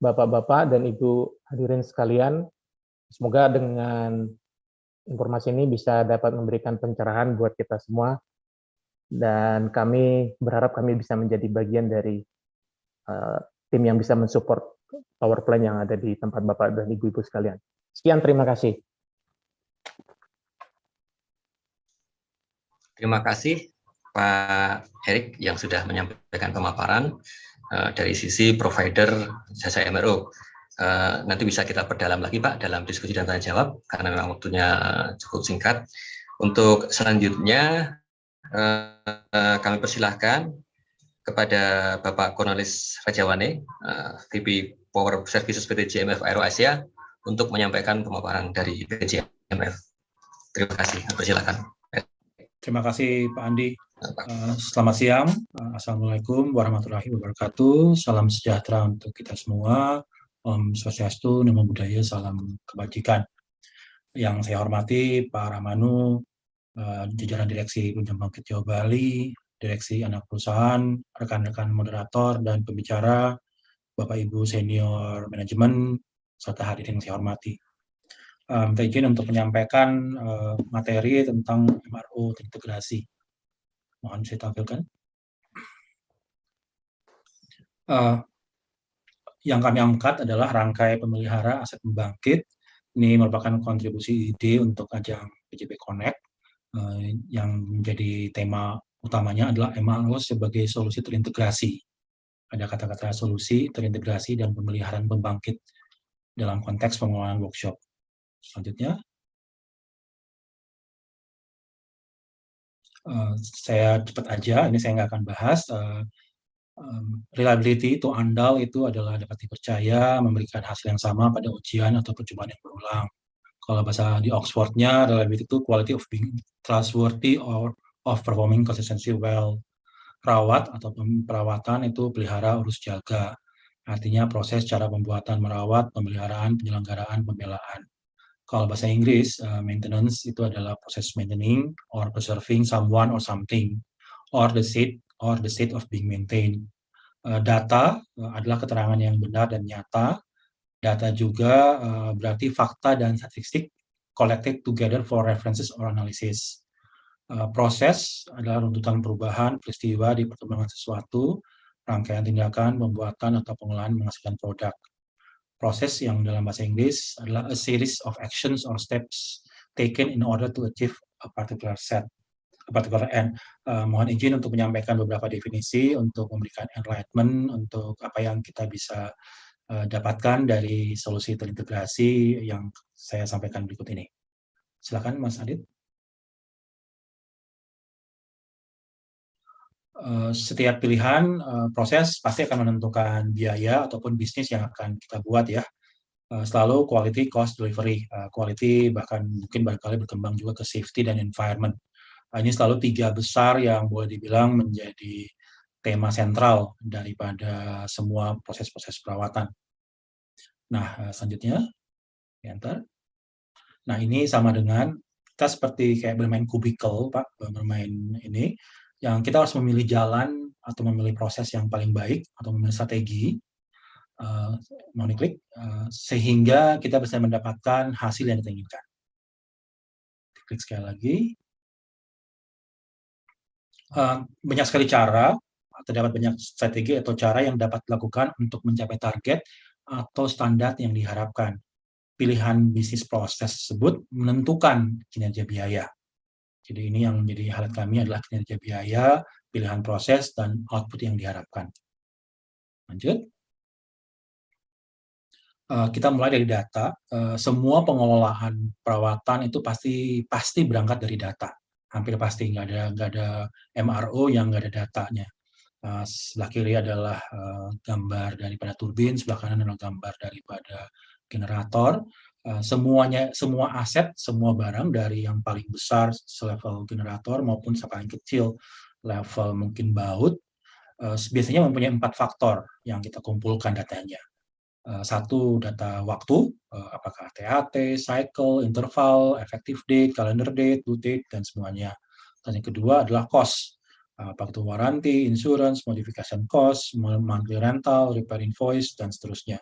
Bapak-Bapak dan Ibu hadirin sekalian. Semoga dengan informasi ini bisa dapat memberikan pencerahan buat kita semua. Dan kami berharap kami bisa menjadi bagian dari tim yang bisa mensupport power plant yang ada di tempat Bapak dan Ibu-Ibu sekalian. Sekian, terima kasih. Terima kasih Pak Erik yang sudah menyampaikan pemaparan dari sisi provider jasa MRO. Nanti bisa kita perdalam lagi Pak dalam diskusi dan tanya jawab karena memang waktunya cukup singkat. Untuk selanjutnya kami persilahkan kepada Bapak Cornelis Rajawane, VP Power Services PT JMF Aero Asia untuk menyampaikan pemaparan dari JMF. Terima kasih. Persilakan. Terima kasih Pak Andi. Selamat siang. Assalamualaikum warahmatullahi wabarakatuh. Salam sejahtera untuk kita semua. Om Swastiastu, Namo Buddhaya, salam kebajikan. Yang saya hormati Pak Rahmanu, jajaran Direksi Pinjam Bangkit Jawa Bali, Direksi Anak Perusahaan, rekan-rekan moderator dan pembicara, Bapak Ibu senior manajemen, serta hadirin yang saya hormati. Minta izin untuk menyampaikan materi tentang MRO terintegrasi. Mohon saya tampilkan. Yang kami angkat adalah rangkai pemelihara aset pembangkit. Ini merupakan kontribusi ide untuk ajang PJB Connect yang menjadi tema utamanya adalah MRO sebagai solusi terintegrasi. Ada kata-kata solusi, terintegrasi, dan pemeliharaan pembangkit dalam konteks pengelolaan workshop. Selanjutnya, saya cepat aja, ini saya nggak akan bahas. Reliability itu andal itu adalah dapat dipercaya, memberikan hasil yang sama pada ujian atau percobaan yang berulang. Kalau bahasa di Oxford-nya, reliability itu quality of being trustworthy or of performing consistently well. Rawat atau perawatan itu pelihara, urus, jaga. Artinya proses cara pembuatan, merawat, pemeliharaan, penyelenggaraan, pembelaan. Kalau bahasa Inggris, maintenance itu adalah proses maintaining or preserving someone or something, or the state of being maintained. Data adalah keterangan yang benar dan nyata. Data juga berarti fakta dan statistik collected together for references or analysis. Proses adalah runtutan perubahan peristiwa di perkembangan sesuatu, rangkaian tindakan, pembuatan atau pengolahan menghasilkan produk. Proses yang dalam bahasa Inggris adalah a series of actions or steps taken in order to achieve a particular end. Mohon izin untuk menyampaikan beberapa definisi untuk memberikan enlightenment untuk apa yang kita bisa dapatkan dari solusi terintegrasi yang saya sampaikan berikut ini. Silakan Mas Adit. Setiap pilihan proses pasti akan menentukan biaya ataupun bisnis yang akan kita buat ya. Selalu quality, cost, delivery. Quality bahkan mungkin barangkali berkembang juga ke safety dan environment. Ini selalu tiga besar yang boleh dibilang menjadi tema sentral daripada semua proses-proses perawatan. Nah, selanjutnya, enter. Nah, ini sama dengan kita seperti kayak bermain kubikel, Pak, bermain ini, yang kita harus memilih jalan atau memilih proses yang paling baik atau memilih strategi, mau diklik, sehingga kita bisa mendapatkan hasil yang kita inginkan. Klik sekali lagi. Banyak sekali cara, terdapat banyak strategi atau cara yang dapat dilakukan untuk mencapai target atau standar yang diharapkan. Pilihan bisnis proses tersebut menentukan kinerja biaya. Jadi ini yang menjadi highlight kami adalah kinerja biaya, pilihan proses, dan output yang diharapkan. Lanjut. Kita mulai dari data. Semua pengelolaan perawatan itu pasti berangkat dari data. Hampir pasti nggak ada MRO yang nggak ada datanya. Sebelah kiri adalah gambar daripada turbin, sebelah kanan adalah gambar daripada generator. Semua aset, semua barang dari yang paling besar selevel generator maupun paling kecil level mungkin baut, biasanya mempunyai 4 faktor yang kita kumpulkan datanya. Satu, data waktu, apakah TAT, cycle, interval, effective date, calendar date, due date, dan semuanya. Dan yang kedua adalah cost, apakah itu warranty, insurance, modification cost, monthly rental, repair invoice, dan seterusnya.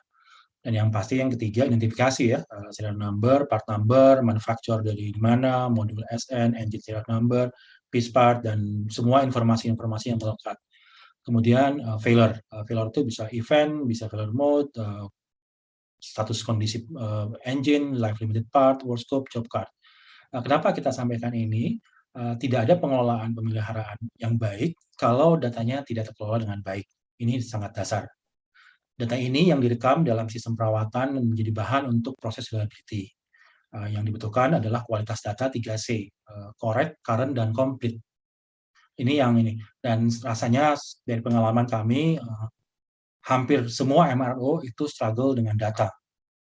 Dan yang pasti yang ketiga, identifikasi ya, serial number, part number, manufacturer dari mana, modul SN, engine serial number, piece part, dan semua informasi-informasi yang melekat. Kemudian failure itu bisa event, bisa failure mode, status kondisi engine, life limited part, work scope, job card. Kenapa kita sampaikan ini? Tidak ada pengelolaan pemeliharaan yang baik kalau datanya tidak terkelola dengan baik. Ini sangat dasar. Data ini yang direkam dalam sistem perawatan menjadi bahan untuk proses reliability. Yang dibutuhkan adalah kualitas data 3C, correct, current, dan complete. Ini yang ini. Dan rasanya dari pengalaman kami, hampir semua MRO itu struggle dengan data.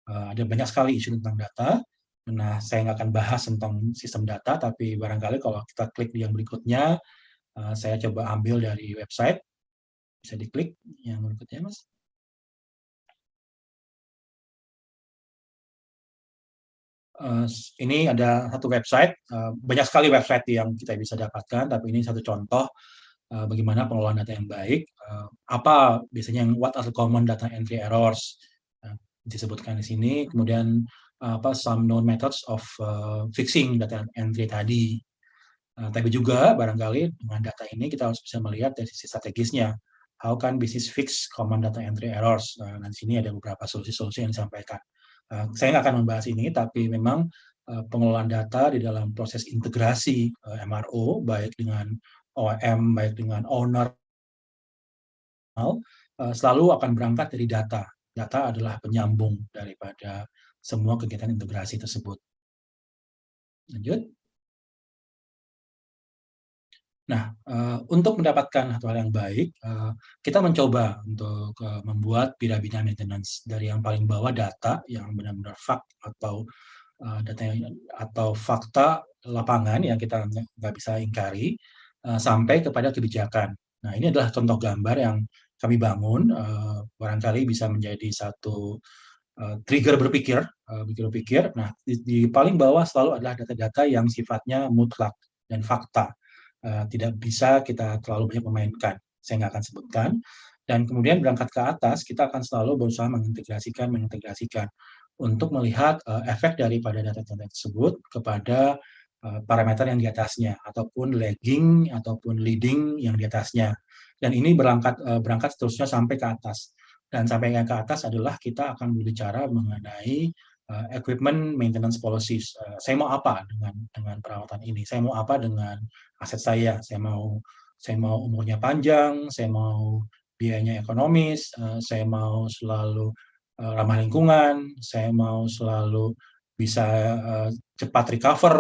Ada banyak sekali isu tentang data. Nah, saya nggak akan bahas tentang sistem data, tapi barangkali kalau kita klik di yang berikutnya, saya coba ambil dari website. Bisa diklik yang berikutnya, Mas. Ini ada satu website, banyak sekali website yang kita bisa dapatkan, tapi ini satu contoh bagaimana pengelolaan data yang baik. Apa biasanya what are the common data entry errors, disebutkan di sini. Kemudian some known methods of fixing data entry tadi. Tapi juga barangkali dengan data ini kita harus bisa melihat dari sisi strategisnya. How can business fix common data entry errors? Nah, di sini ada beberapa solusi-solusi yang disampaikan. Saya nggak akan membahas ini, tapi memang pengelolaan data di dalam proses integrasi MRO, baik dengan OEM, baik dengan owner, selalu akan berangkat dari data. Data adalah penyambung daripada semua kegiatan integrasi tersebut. Lanjut. Nah, untuk mendapatkan hal yang baik, kita mencoba untuk membuat piramida maintenance dari yang paling bawah data yang benar-benar fact atau data atau fakta lapangan yang kita nggak bisa ingkari, sampai kepada kebijakan. Nah, ini adalah contoh gambar yang kami bangun, barangkali bisa menjadi satu trigger berpikir. Nah, di paling bawah selalu adalah data-data yang sifatnya mutlak dan fakta. Tidak bisa kita terlalu banyak memainkan. Saya nggak akan sebutkan. Dan kemudian berangkat ke atas, kita akan selalu berusaha mengintegrasikan untuk melihat efek daripada data-data tersebut kepada parameter yang di atasnya, ataupun lagging, ataupun leading yang di atasnya. Dan ini berangkat seterusnya sampai ke atas. Dan sampai ke atas adalah kita akan berbicara mengenai equipment maintenance policies. Saya mau apa dengan perawatan ini? Saya mau apa dengan aset saya? Saya mau umurnya panjang, saya mau biayanya ekonomis, saya mau selalu ramah lingkungan, saya mau selalu bisa cepat recover.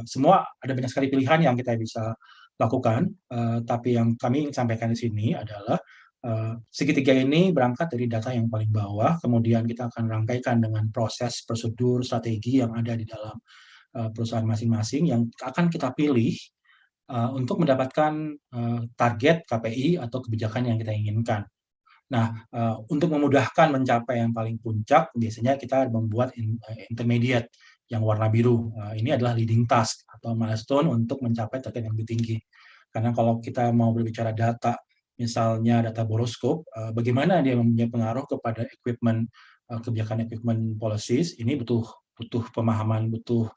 Semua ada banyak sekali pilihan yang kita bisa lakukan, tapi yang kami sampaikan di sini adalah segitiga ini berangkat dari data yang paling bawah, kemudian kita akan rangkaikan dengan proses, prosedur, strategi yang ada di dalam perusahaan masing-masing yang akan kita pilih untuk mendapatkan target KPI atau kebijakan yang kita inginkan. Nah, untuk memudahkan mencapai yang paling puncak, biasanya kita membuat intermediate yang warna biru. Ini adalah leading task atau milestone untuk mencapai target yang lebih tinggi. Karena kalau kita mau berbicara data, misalnya data boroskop, bagaimana dia mempunyai pengaruh kepada kebijakan equipment policies, ini butuh pemahaman, butuh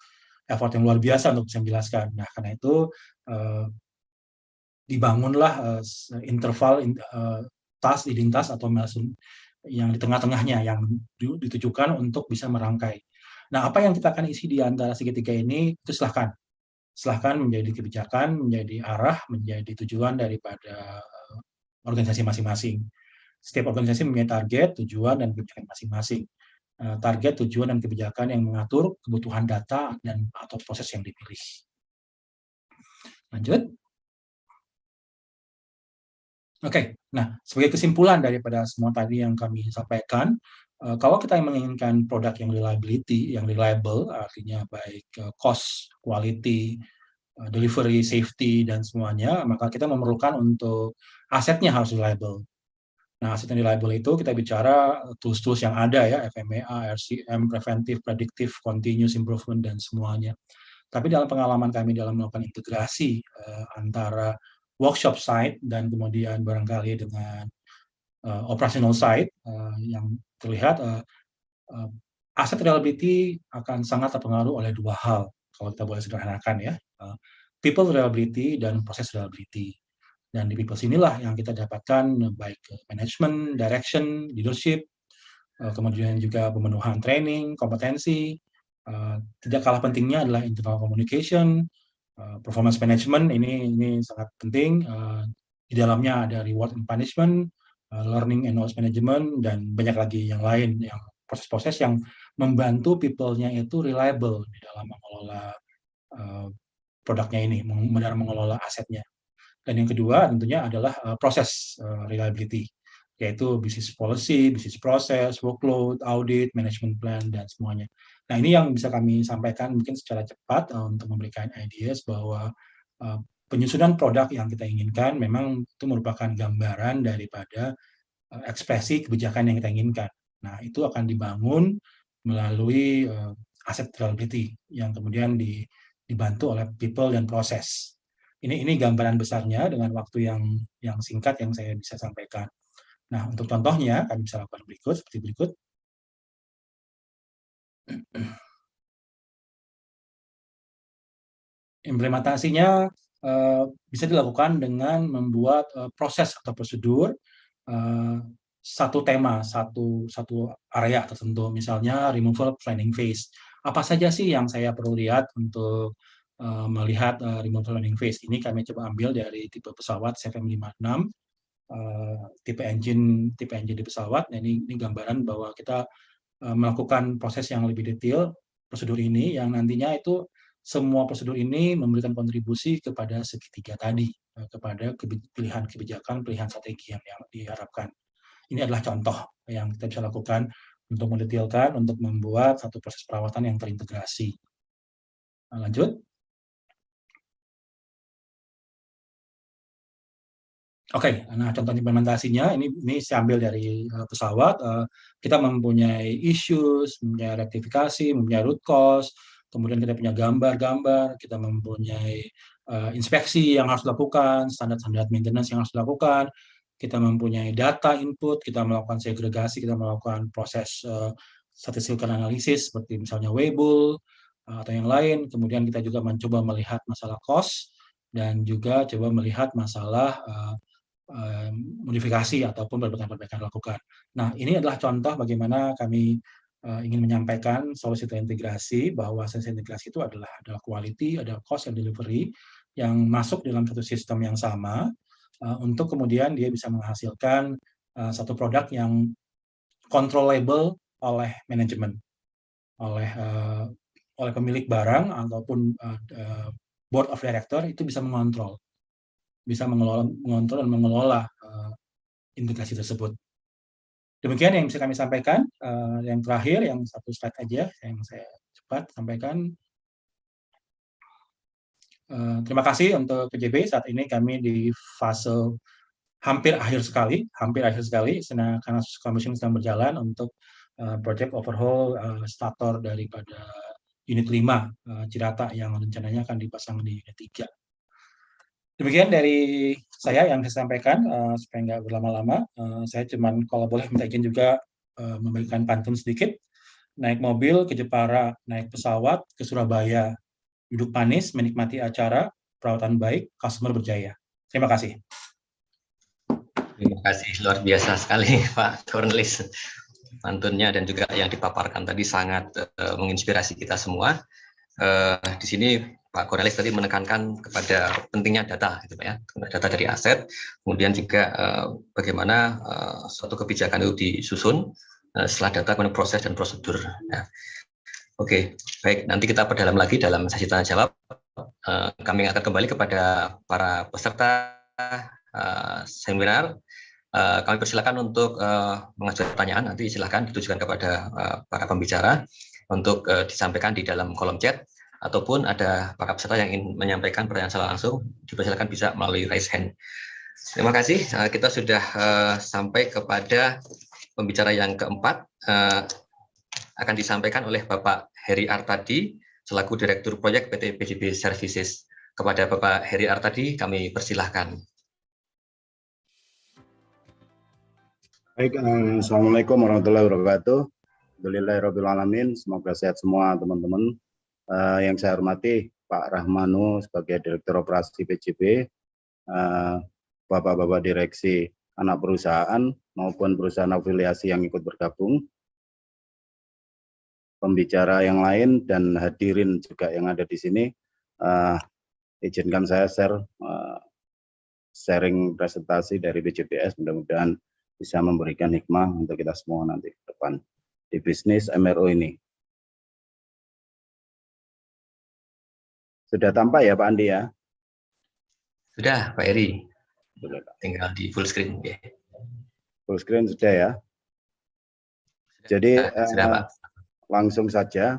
effort yang luar biasa untuk bisa menjelaskan. Nah, karena itu dibangunlah interval task, leading task atau milestone yang di tengah-tengahnya yang ditujukan untuk bisa merangkai. Nah, apa yang kita akan isi di antara segitiga ini, itu silahkan menjadi kebijakan, menjadi arah, menjadi tujuan daripada organisasi masing-masing. Setiap organisasi mempunyai target, tujuan, dan kebijakan masing-masing. Target, tujuan, dan kebijakan yang mengatur kebutuhan data atau proses yang dipilih. Lanjut. Oke, nah sebagai kesimpulan daripada semua tadi yang kami sampaikan, kalau kita menginginkan produk yang reliable, artinya baik cost, quality, delivery, safety, dan semuanya, maka kita memerlukan untuk asetnya harus reliable. Nah, aset yang reliable itu kita bicara tools-tools yang ada ya, FMEA, RCM, preventive, predictive, continuous improvement, dan semuanya. Tapi dalam pengalaman kami dalam melakukan integrasi antara workshop site dan kemudian barangkali dengan operational site yang terlihat aset reliability akan sangat terpengaruh oleh dua hal, kalau kita boleh sederhanakan ya, people reliability dan process reliability. Dan di people inilah yang kita dapatkan baik management, direction, leadership, kemudian juga pemenuhan training, kompetensi. Tidak kalah pentingnya adalah internal communication, performance management, ini sangat penting. Di dalamnya ada reward and punishment, learning and knowledge management, dan banyak lagi yang lain, yang proses-proses yang membantu people-nya itu reliable di dalam mengelola produknya ini, mengelola asetnya. Dan yang kedua tentunya adalah proses reliability, yaitu business policy, business process, workload, audit, management plan, dan semuanya. Nah, ini yang bisa kami sampaikan mungkin secara cepat untuk memberikan ideas bahwa penyusunan produk yang kita inginkan memang itu merupakan gambaran daripada ekspresi kebijakan yang kita inginkan. Nah, itu akan dibangun melalui aset reliability yang kemudian dibantu oleh people dan proses. Ini gambaran besarnya dengan waktu yang singkat yang saya bisa sampaikan. Nah, untuk contohnya kami bisa lakukan seperti berikut. Implementasinya bisa dilakukan dengan membuat proses atau prosedur satu tema, satu area tertentu, misalnya removal planning phase. Apa saja sih yang saya perlu lihat untuk melihat removal planning phase? Ini kami coba ambil dari tipe pesawat CFM56, tipe engine di pesawat. Nah, ini gambaran bahwa kita melakukan proses yang lebih detail prosedur ini, yang nantinya itu semua prosedur ini memberikan kontribusi kepada segitiga tadi, kepada pilihan kebijakan, pilihan strategi yang diharapkan. Ini adalah contoh yang kita bisa lakukan untuk mendetailkan, untuk membuat satu proses perawatan yang terintegrasi. Lanjut. Oke, nah contoh implementasinya ini saya ambil dari pesawat. Kita mempunyai issues, mempunyai rektifikasi, mempunyai root cause, kemudian kita punya gambar-gambar, kita mempunyai inspeksi yang harus dilakukan, standar-standar maintenance yang harus dilakukan, kita mempunyai data input, kita melakukan segregasi, kita melakukan proses statistical analysis seperti misalnya Weibull atau yang lain. Kemudian kita juga mencoba melihat masalah cost dan juga coba melihat masalah modifikasi ataupun perbaikan-perbaikan dilakukan. Nah, ini adalah contoh bagaimana kami ingin menyampaikan solusi terintegrasi, bahwa solusi integrasi itu adalah quality, ada cost and delivery yang masuk dalam satu sistem yang sama untuk kemudian dia bisa menghasilkan satu produk yang controllable oleh manajemen, oleh pemilik barang ataupun board of director itu bisa mengontrol dan mengelola integrasi tersebut. Demikian yang bisa kami sampaikan. Yang terakhir, yang satu slide aja yang saya cepat sampaikan. Terima kasih untuk PJB. Saat ini kami di fase hampir akhir sekali, karena commission sedang berjalan untuk project overhaul stator daripada unit 5 Cirata yang rencananya akan dipasang di unit 3. Demikian dari saya yang saya sampaikan, supaya nggak berlama-lama. Saya cuman kalau boleh minta izin juga memberikan pantun sedikit. Naik mobil ke Jepara, naik pesawat ke Surabaya, duduk manis menikmati acara, perawatan baik, customer berjaya. Terima kasih. Terima kasih, luar biasa sekali Pak Cornelis. Pantunnya dan juga yang dipaparkan tadi sangat menginspirasi kita semua. Di sini Pak Cornelis tadi menekankan kepada pentingnya data, gitu ya, data dari aset, kemudian juga bagaimana suatu kebijakan itu disusun setelah data, kemudian proses dan prosedur. Nah, Oke, baik. Nanti kita perdalam lagi dalam sesi tanya jawab. Kami akan kembali kepada para peserta seminar. Kami persilakan untuk mengajukan pertanyaan. Nanti silakan ditujukan kepada para pembicara untuk disampaikan di dalam kolom chat. Ataupun ada para peserta yang ingin menyampaikan pertanyaan secara langsung, dipersilakan bisa melalui raise hand. Terima kasih. Kita sudah sampai kepada pembicara yang keempat. Akan disampaikan oleh Bapak Heri Artadi, selaku Direktur Proyek PT PJB Services. Kepada Bapak Heri Artadi, kami persilahkan. Baik, Assalamualaikum warahmatullahi wabarakatuh. Alhamdulillahirrahmanirrahim. Semoga sehat semua teman-teman. Yang saya hormati Pak Rahmanu sebagai Direktur Operasi PJB, Bapak-Bapak Direksi anak perusahaan maupun perusahaan afiliasi yang ikut bergabung, pembicara yang lain dan hadirin juga yang ada di sini. Izinkan saya sharing presentasi dari BJBS, mudah-mudahan bisa memberikan hikmah untuk kita semua nanti ke depan di bisnis MRO ini. Sudah tampak ya Pak Andi ya? Sudah Pak Heri. Sudah. Tinggal di full screen. Ya. Full screen sudah ya? Jadi sudah, Pak. Langsung saja,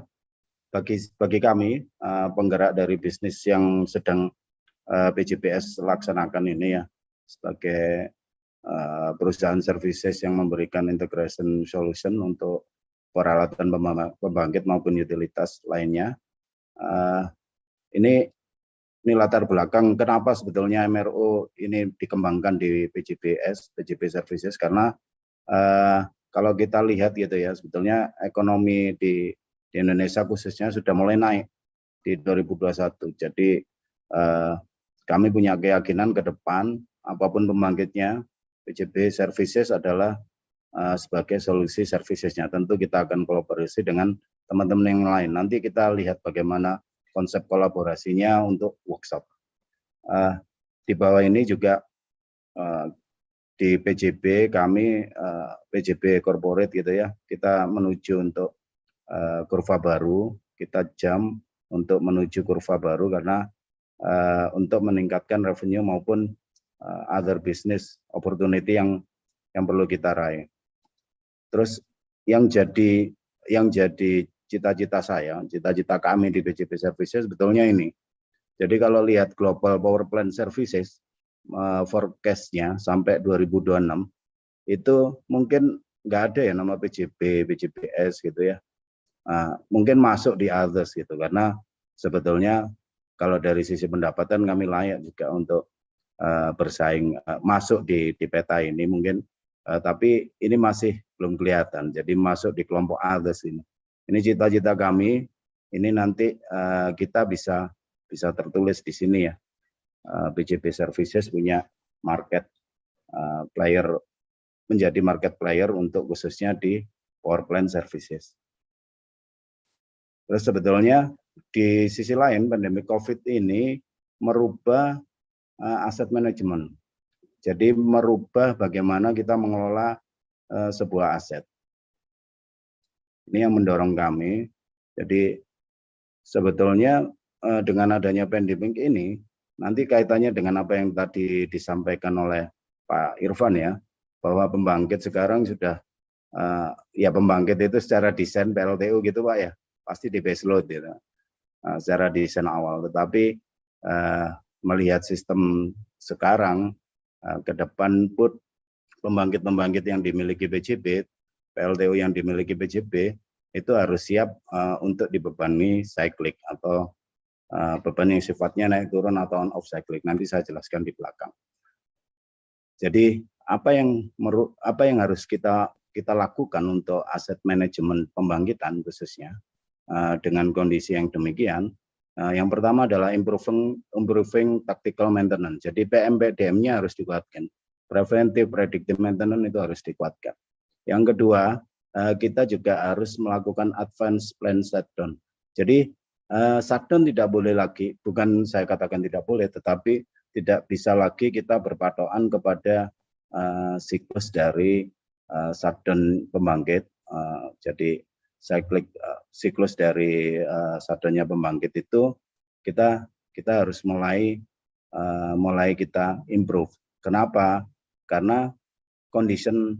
bagi kami penggerak dari bisnis yang sedang PJBS laksanakan ini ya, sebagai perusahaan services yang memberikan integration solution untuk peralatan pembangkit maupun utilitas lainnya. Ini latar belakang kenapa sebetulnya MRO ini dikembangkan di PJB Services, karena kalau kita lihat gitu ya, sebetulnya ekonomi di Indonesia khususnya sudah mulai naik di 2021. Jadi kami punya keyakinan ke depan apapun pembangkitnya, PJB Services adalah sebagai solusi servicesnya. Tentu kita akan kolaborasi dengan teman-teman yang lain. Nanti kita lihat bagaimana konsep kolaborasinya untuk workshop. Di bawah ini juga di PJB kami, PJB Corporate gitu ya, kita menuju untuk kurva baru, kita jam untuk menuju kurva baru karena untuk meningkatkan revenue maupun other business opportunity yang perlu kita raih. Terus yang jadi cita-cita saya, cita-cita kami di PJB Services sebetulnya ini. Jadi kalau lihat Global Power Plant Services forecast-nya sampai 2026 itu mungkin nggak ada ya nama PJB, PJBS gitu ya. Mungkin masuk di others gitu, karena sebetulnya kalau dari sisi pendapatan kami layak juga untuk bersaing masuk di peta ini mungkin. Tapi ini masih belum kelihatan, jadi masuk di kelompok others ini. Ini cita-cita kami, ini nanti kita bisa tertulis di sini ya. PJB Services punya market player, menjadi market player untuk khususnya di power plant services. Terus sebetulnya di sisi lain pandemi COVID ini merubah aset manajemen. Jadi merubah bagaimana kita mengelola sebuah aset. Ini yang mendorong kami. Jadi sebetulnya dengan adanya pandemik ini, nanti kaitannya dengan apa yang tadi disampaikan oleh Pak Irfan ya, bahwa pembangkit sekarang sudah, ya pembangkit itu secara desain PLTU gitu Pak ya, pasti di base load gitu, secara desain awal. Tetapi melihat sistem sekarang, ke depan pun pembangkit-pembangkit yang dimiliki PJB, PLTU yang dimiliki PJB itu harus siap untuk dibebani cyclic atau beban yang sifatnya naik turun atau on off cyclic. Nanti saya jelaskan di belakang. Jadi apa yang harus kita lakukan untuk aset manajemen pembangkitan khususnya dengan kondisi yang demikian. Yang pertama adalah improving tactical maintenance. Jadi PMPDM-nya harus dikuatkan. Preventive predictive maintenance itu harus dikuatkan. Yang kedua, kita juga harus melakukan advance plan shutdown. Jadi shutdown tidak boleh lagi, bukan saya katakan tidak boleh, tetapi tidak bisa lagi kita berpatokan kepada siklus dari shutdown pembangkit. Jadi siklus dari shutdown-nya pembangkit itu kita harus mulai kita improve. Kenapa? Karena condition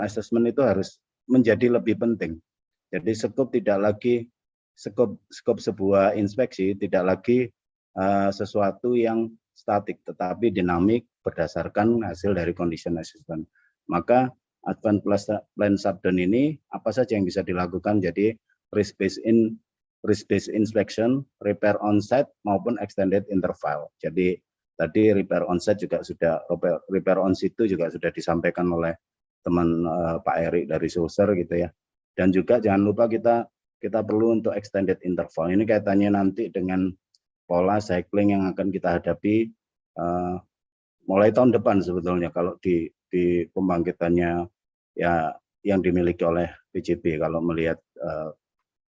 assessment itu harus menjadi lebih penting. Jadi skop sebuah inspeksi tidak lagi sesuatu yang statik, tetapi dinamik berdasarkan hasil dari condition assessment. Maka advance plan shutdown ini apa saja yang bisa dilakukan? Jadi risk based inspection, repair on site maupun extended interval. Jadi tadi repair on site juga sudah, repair on situ juga sudah disampaikan oleh teman Pak Erik dari Sulser gitu ya. Dan juga jangan lupa kita perlu untuk extended interval. Ini kaitannya nanti dengan pola cycling yang akan kita hadapi mulai tahun depan sebetulnya kalau di pembangkitannya ya yang dimiliki oleh PJB kalau melihat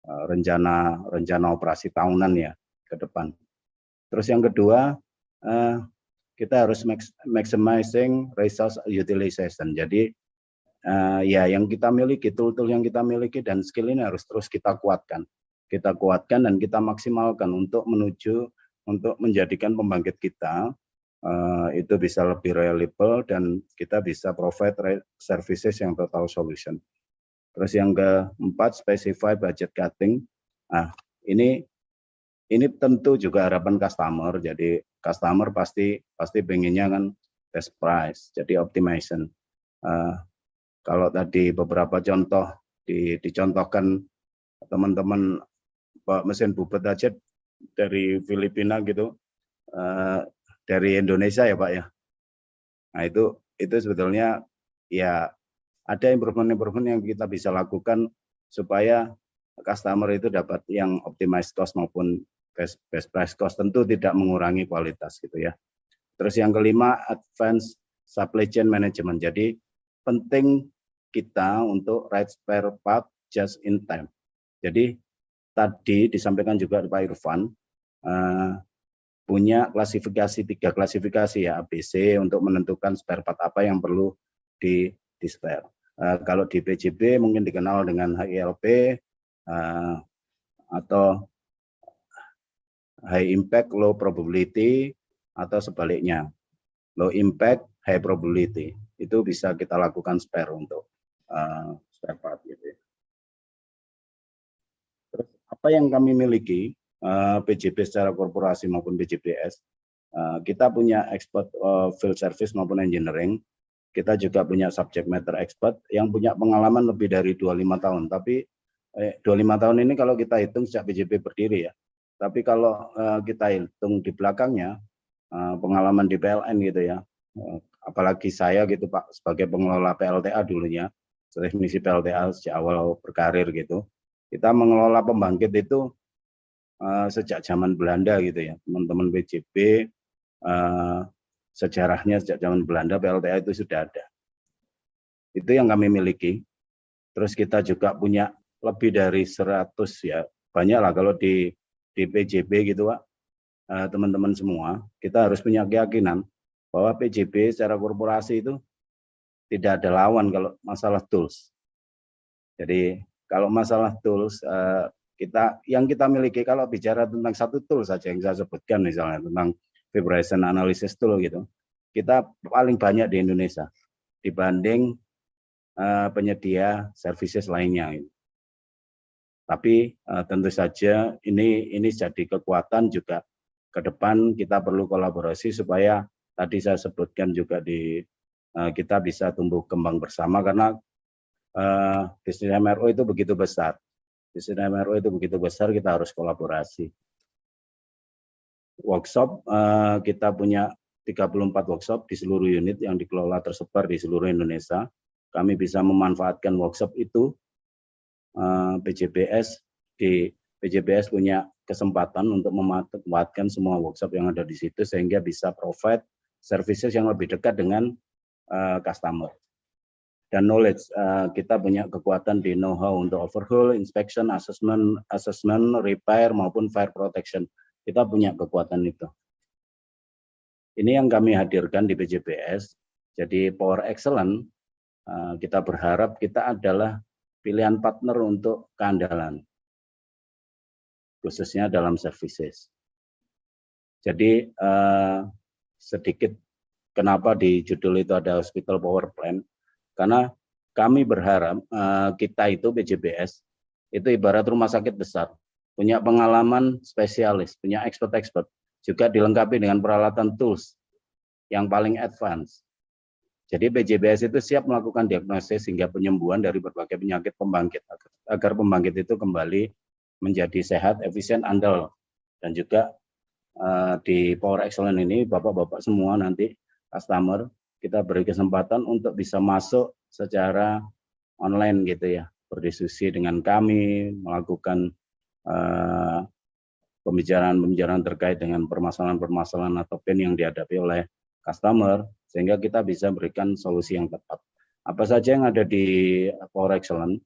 rencana operasi tahunan ya ke depan. Terus yang kedua, kita harus maximizing resource utilization. Jadi ya yang kita miliki, tool-tool yang kita miliki dan skill ini harus terus kita kuatkan. Kita kuatkan dan kita maksimalkan untuk menjadikan pembangkit kita itu bisa lebih reliable dan kita bisa provide services yang total solution. Terus yang keempat, specify budget cutting. Nah, ini tentu juga harapan customer. Jadi customer pasti pengennya kan best price, jadi optimization. Kalau tadi beberapa contoh dicontohkan teman-teman mesin bubet aja dari Filipina gitu, dari Indonesia ya Pak ya. Nah itu sebetulnya ya ada improvement yang kita bisa lakukan supaya customer itu dapat yang optimized cost maupun best price cost, tentu tidak mengurangi kualitas gitu ya. Terus yang kelima, advanced supply chain management. Jadi penting kita untuk right spare part just in time. Jadi tadi disampaikan juga Pak Irfan, punya klasifikasi, 3 klasifikasi ya, ABC untuk menentukan spare part apa yang perlu di spare. Kalau di PJB mungkin dikenal dengan HILP atau high impact, low probability, atau sebaliknya, low impact, high probability. Itu bisa kita lakukan spare untuk spare part gitu ya. Terus apa yang kami miliki, PJB secara korporasi maupun PJBS, kita punya expert field service maupun engineering, kita juga punya subject matter expert yang punya pengalaman lebih dari 25 tahun. Tapi 25 tahun ini kalau kita hitung sejak PJB berdiri ya. Tapi kalau kita hitung di belakangnya, pengalaman di PLN gitu ya, apalagi saya gitu Pak, sebagai pengelola PLTA dulunya, teknisi PLTA sejak awal berkarir gitu, kita mengelola pembangkit itu sejak zaman Belanda gitu ya, teman-teman PJB, sejarahnya sejak zaman Belanda PLTA itu sudah ada. Itu yang kami miliki. Terus kita juga punya lebih dari 100 ya, banyak lah kalau di PJB gitu Pak, teman-teman semua, kita harus punya keyakinan bahwa PJB secara korporasi itu tidak ada lawan kalau masalah tools. Jadi kalau masalah tools, yang kita miliki, kalau bicara tentang satu tool saja yang saya sebutkan misalnya tentang vibration analysis tool gitu, kita paling banyak di Indonesia dibanding penyedia services lainnya. Tapi tentu saja ini jadi kekuatan juga ke depan kita perlu kolaborasi supaya tadi saya sebutkan juga kita bisa tumbuh kembang bersama karena bisnis MRO itu begitu besar. Bisnis MRO itu begitu besar, kita harus kolaborasi. Workshop, kita punya 34 workshop di seluruh unit yang dikelola tersebar di seluruh Indonesia. Kami bisa memanfaatkan workshop itu. PJBS punya kesempatan untuk memanfaatkan semua workshop yang ada di situ sehingga bisa provide services yang lebih dekat dengan customer. Dan knowledge, kita punya kekuatan di know-how untuk overhaul, inspection, assessment, repair maupun fire protection. Kita punya kekuatan itu. Ini yang kami hadirkan di PJBS. Jadi Power Excellence, kita berharap kita adalah pilihan partner untuk keandalan, khususnya dalam services. Jadi sedikit kenapa di judul itu ada Hospital Power Plan, karena kami berharap kita itu PJBS itu ibarat rumah sakit besar, punya pengalaman spesialis, punya expert, juga dilengkapi dengan peralatan tools yang paling advance. Jadi PJBS itu siap melakukan diagnosis hingga penyembuhan dari berbagai penyakit pembangkit agar pembangkit itu kembali menjadi sehat, efisien, andal. Dan juga di Power Excellence ini Bapak-bapak semua nanti customer kita beri kesempatan untuk bisa masuk secara online gitu ya, berdiskusi dengan kami, melakukan pembicaraan terkait dengan permasalahan-permasalahan atau pain yang dihadapi oleh customer, sehingga kita bisa berikan solusi yang tepat. Apa saja yang ada di Power Excellence?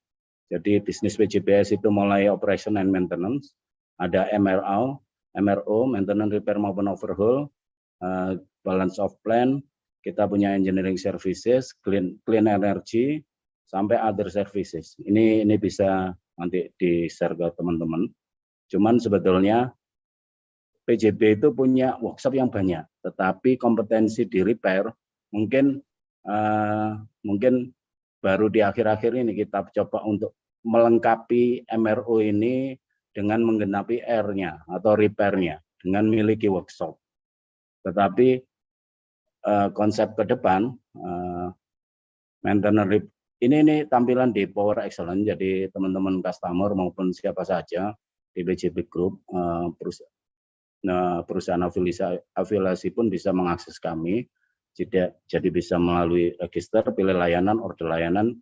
Jadi bisnis PJBS itu mulai operation and maintenance, ada MRO, maintenance, repair maupun overhaul, balance of plant, kita punya engineering services, clean energy, sampai other services. Ini bisa nanti di-share ke teman-teman. Cuman sebetulnya PJB itu punya workshop yang banyak, tetapi kompetensi di repair mungkin baru di akhir-akhir ini kita coba untuk melengkapi MRO ini dengan menggenapi R-nya atau repair-nya dengan miliki workshop. Tetapi konsep ke depan maintenance ini tampilan di Power Excellence, jadi teman-teman customer maupun siapa saja di BJB Group, perusahaan afiliasi pun bisa mengakses kami, jadi bisa melalui register, pilih layanan, order layanan.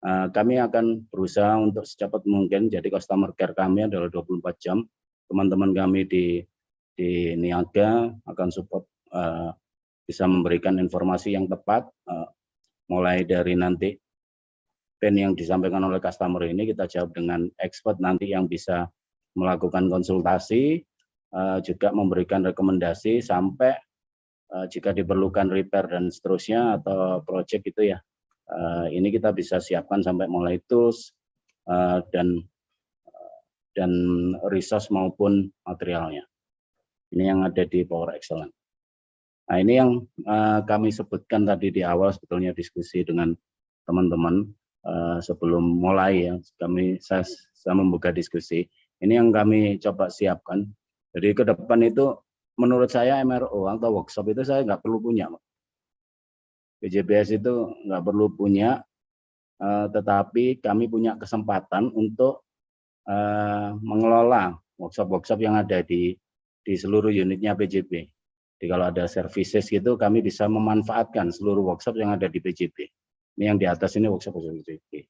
Kami akan berusaha untuk secepat mungkin, jadi customer care kami adalah 24 jam, teman-teman kami di Niaga akan support, bisa memberikan informasi yang tepat, mulai dari nanti PIN yang disampaikan oleh customer ini kita jawab dengan expert nanti yang bisa melakukan konsultasi, juga memberikan rekomendasi sampai jika diperlukan repair dan seterusnya atau project itu ya, ini kita bisa siapkan sampai mulai tools dan resource maupun materialnya. Ini yang ada di Power Excellence. Nah, ini yang kami sebutkan tadi di awal sebetulnya diskusi dengan teman-teman sebelum mulai ya, saya membuka diskusi. Ini yang kami coba siapkan. Jadi ke depan itu menurut saya MRO atau workshop itu saya nggak perlu punya. BJBS itu nggak perlu punya, tetapi kami punya kesempatan untuk mengelola workshop-workshop yang ada di seluruh unitnya BJB. Jadi kalau ada services gitu, kami bisa memanfaatkan seluruh workshop yang ada di BJB. Ini yang di atas ini workshop BJB.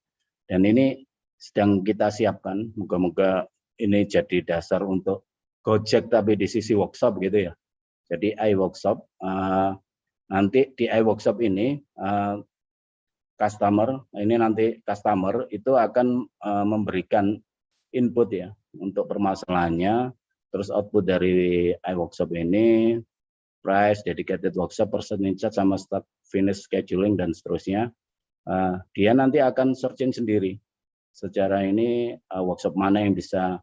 Dan ini sedang kita siapkan, moga-moga ini jadi dasar untuk Gojek tapi di sisi workshop gitu ya. Jadi iWorkshop, nanti di iWorkshop ini customer itu akan memberikan input ya untuk permasalahannya, terus output dari iWorkshop ini, price, dedicated workshop, percentage sama start finish scheduling dan seterusnya. Dia nanti akan searching sendiri secara ini workshop mana yang bisa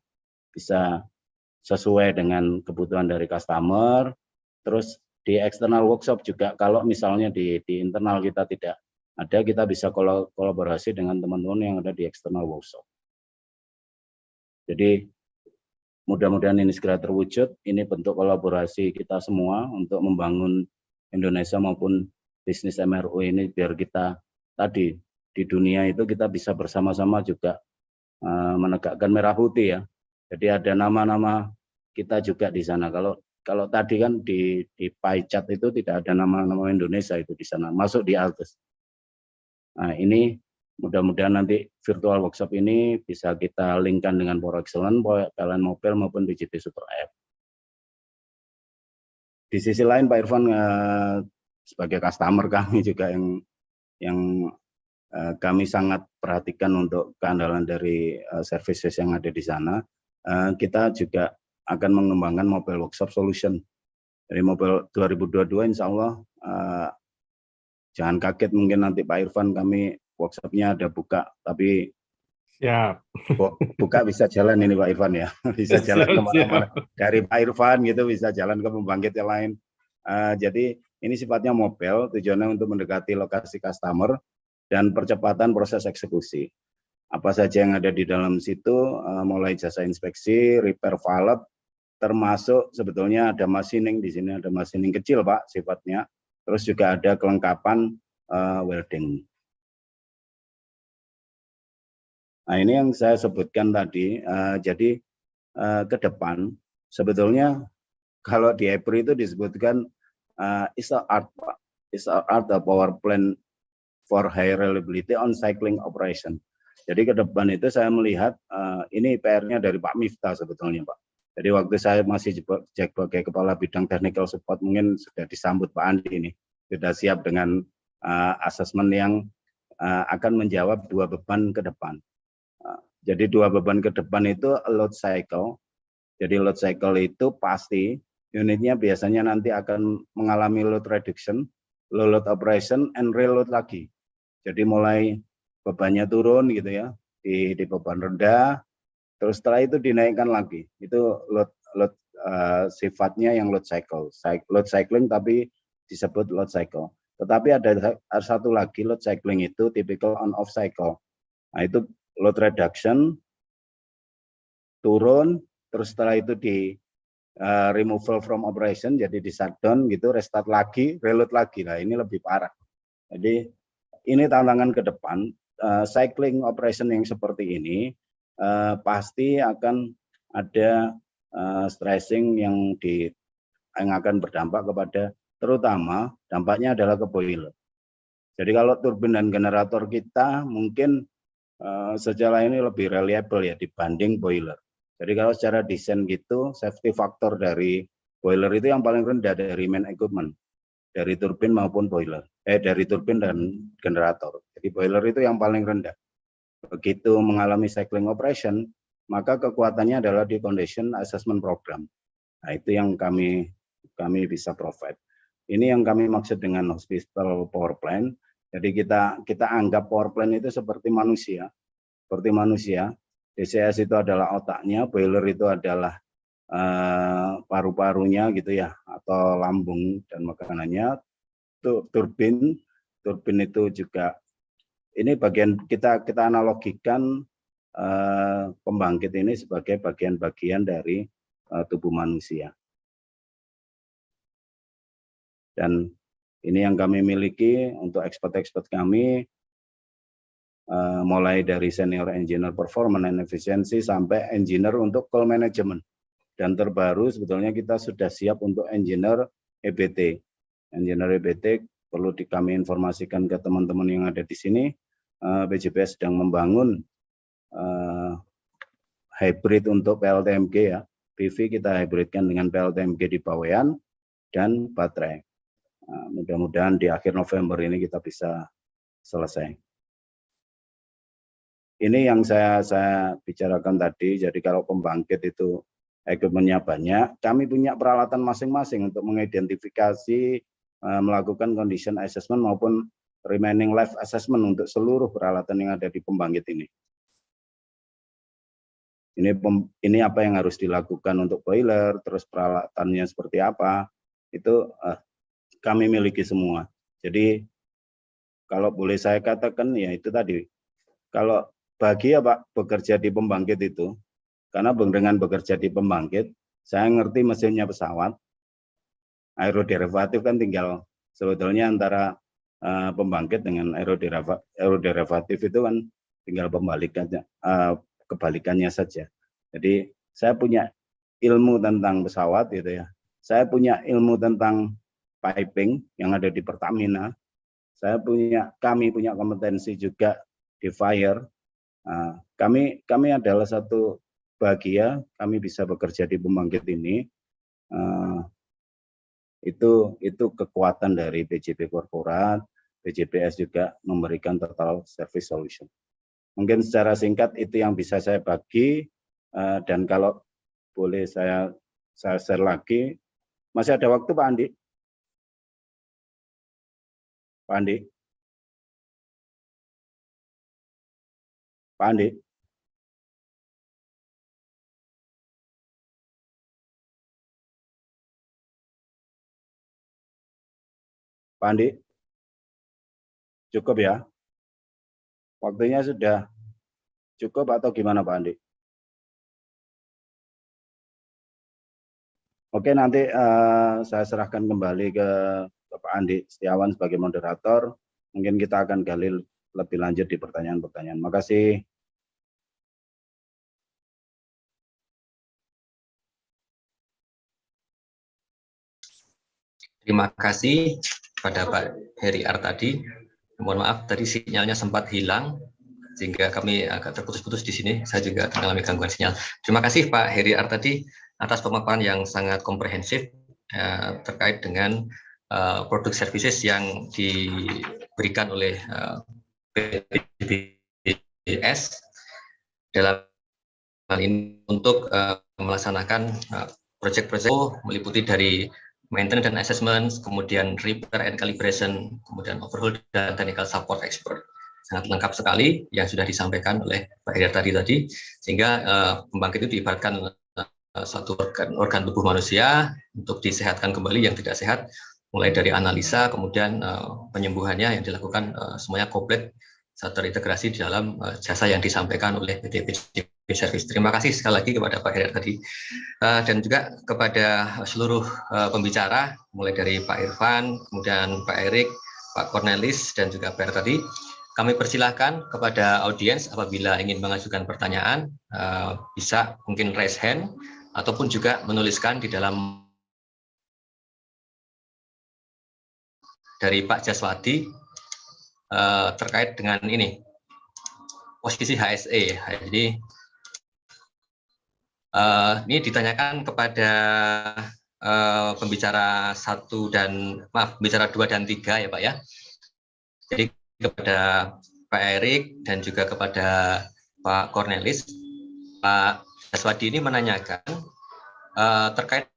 sesuai dengan kebutuhan dari customer. Terus di external workshop juga kalau misalnya di internal kita tidak ada, kita bisa kolaborasi dengan teman-teman yang ada di external workshop. Jadi mudah-mudahan ini segera terwujud. Ini bentuk kolaborasi kita semua untuk membangun Indonesia maupun bisnis MRO ini biar kita tadi di dunia itu kita bisa bersama-sama juga menegakkan merah putih ya. Jadi ada nama-nama kita juga di sana. Kalau tadi kan di pie chart itu tidak ada nama-nama Indonesia itu di sana, masuk di Altus. Nah, ini mudah-mudahan nanti virtual workshop ini bisa kita linkkan dengan Power Excellence, PLN Mobile maupun BJB Super App. Di sisi lain Pak Irfan sebagai customer kami juga yang kami sangat perhatikan untuk keandalan dari services yang ada di sana. Kita juga akan mengembangkan mobile workshop solution. Dari mobile 2022 insya Allah jangan kaget mungkin nanti Pak Irfan kami workshopnya ada buka, tapi Siap. Buka bisa jalan ini Pak Irfan ya, bisa jalan kemana-mana. Dari Pak Irfan gitu bisa jalan ke pembangkit yang lain. Jadi ini sifatnya mobile, tujuannya untuk mendekati lokasi customer dan percepatan proses eksekusi. Apa saja yang ada di dalam situ, mulai jasa inspeksi, repair valve, termasuk sebetulnya ada machining di sini, ada machining kecil Pak sifatnya. Terus juga ada kelengkapan welding. Nah ini yang saya sebutkan tadi. Jadi ke depan sebetulnya kalau di EPRI itu disebutkan is a art Pak, is a art of power plant for high reliability on cycling operation. Jadi ke depan itu saya melihat ini PR-nya dari Pak Miftah sebetulnya Pak. Jadi waktu saya masih sebagai kepala bidang technical support mungkin sudah disambut Pak Andi ini, sudah siap dengan asesmen yang akan menjawab dua beban ke depan. Jadi dua beban ke depan itu load cycle. Jadi load cycle itu pasti unitnya biasanya nanti akan mengalami load reduction, low load operation, and reload lagi. Jadi mulai bebannya turun gitu ya, di beban rendah, terus setelah itu dinaikkan lagi. Itu load sifatnya yang load cycle, load cycling tapi disebut load cycle. Tetapi ada satu lagi load cycling itu typical on off cycle. Nah itu load reduction, turun, terus setelah itu di removal from operation, jadi di shutdown gitu, restart lagi, reload lagi. Nah ini lebih parah. Jadi ini tantangan ke depan, cycling operation yang seperti ini pasti akan ada stressing yang akan berdampak kepada, terutama dampaknya adalah ke boiler. Jadi kalau turbin dan generator kita mungkin secara ini lebih reliable ya dibanding boiler. Jadi kalau secara desain gitu, safety factor dari boiler itu yang paling rendah dari main equipment, dari turbin maupun boiler, dari turbin dan generator. Jadi boiler itu yang paling rendah. Begitu mengalami cycling operation, maka kekuatannya adalah di condition assessment program. Nah, itu yang kami bisa provide. Ini yang kami maksud dengan hospital power plant. Jadi kita anggap power plant itu seperti manusia. Seperti manusia, DCS itu adalah otaknya, boiler itu adalah paru-parunya gitu ya, atau lambung dan makanannya. Turbin itu juga, ini bagian kita analogikan pembangkit ini sebagai bagian-bagian dari tubuh manusia. Dan ini yang kami miliki untuk expert kami, mulai dari senior engineer performance and efficiency sampai engineer untuk call management. Dan terbaru sebetulnya kita sudah siap untuk engineer EBT. Engineer EBT perlu kami informasikan ke teman-teman yang ada di sini. PJBS sedang membangun hybrid untuk PLTMG ya. PV kita hybridkan dengan PLTMG di Bawean dan baterai. Mudah-mudahan di akhir November ini kita bisa selesai. Ini yang saya bicarakan tadi. Jadi kalau pembangkit itu equipment-nya banyak, kami punya peralatan masing-masing untuk mengidentifikasi, melakukan condition assessment maupun remaining life assessment untuk seluruh peralatan yang ada di pembangkit ini. Ini apa yang harus dilakukan untuk boiler, terus peralatannya seperti apa, itu kami miliki semua. Jadi kalau boleh saya katakan ya itu tadi, kalau bagi ya Pak bekerja di pembangkit itu, karena dengan bekerja di pembangkit, saya ngerti mesinnya pesawat, aeroderivatif kan tinggal sebetulnya antara pembangkit dengan aeroderivatif itu kan tinggal kebalikannya saja. Jadi saya punya ilmu tentang pesawat gitu ya. Saya punya ilmu tentang piping yang ada di Pertamina. Kami punya kompetensi juga di fire. Kami adalah satu bahagia, kami bisa bekerja di pembangkit ini. Itu kekuatan dari PJB Korporat. PJBS juga memberikan total service solution. Mungkin secara singkat itu yang bisa saya bagi, dan kalau boleh saya share lagi. Masih ada waktu Pak Andi? Pak Andi? Pak Andi? Pak Andi? Cukup ya? Waktunya sudah cukup atau gimana Pak Andi? Oke, nanti saya serahkan kembali ke Pak Andi Setiawan sebagai moderator. Mungkin kita akan gali lebih lanjut di pertanyaan-pertanyaan. Makasih. Terima kasih pada Pak Heri Artadi. Mohon maaf tadi sinyalnya sempat hilang sehingga kami agak terputus-putus di sini. Saya juga mengalami gangguan sinyal. Terima kasih Pak Heri Artadi atas pemaparan yang sangat komprehensif terkait dengan produk services yang diberikan oleh PJBS dalam hal ini untuk melaksanakan proyek-proyek meliputi dari maintenance dan assessment, kemudian repair and calibration, kemudian overhaul dan technical support expert. Sangat lengkap sekali yang sudah disampaikan oleh Pak Heri tadi, sehingga pembangkit itu diibaratkan suatu organ tubuh manusia untuk disehatkan kembali yang tidak sehat, mulai dari analisa, kemudian penyembuhannya yang dilakukan semuanya komplit, terintegrasi di dalam jasa yang disampaikan oleh PT PJB Service. Terima kasih sekali lagi kepada Pak Heri tadi dan juga kepada seluruh pembicara, mulai dari Pak Irfan, kemudian Pak Erik, Pak Cornelis, dan juga Pak Heri tadi. Kami persilahkan kepada audiens apabila ingin mengajukan pertanyaan, bisa mungkin raise hand, ataupun juga menuliskan di dalam dari Pak Jaswadi terkait dengan ini, posisi HSE. Jadi ini ditanyakan kepada pembicara 2 dan 3 ya Pak ya. Jadi kepada Pak Erik dan juga kepada Pak Cornelis, Pak Jaswadi ini menanyakan terkait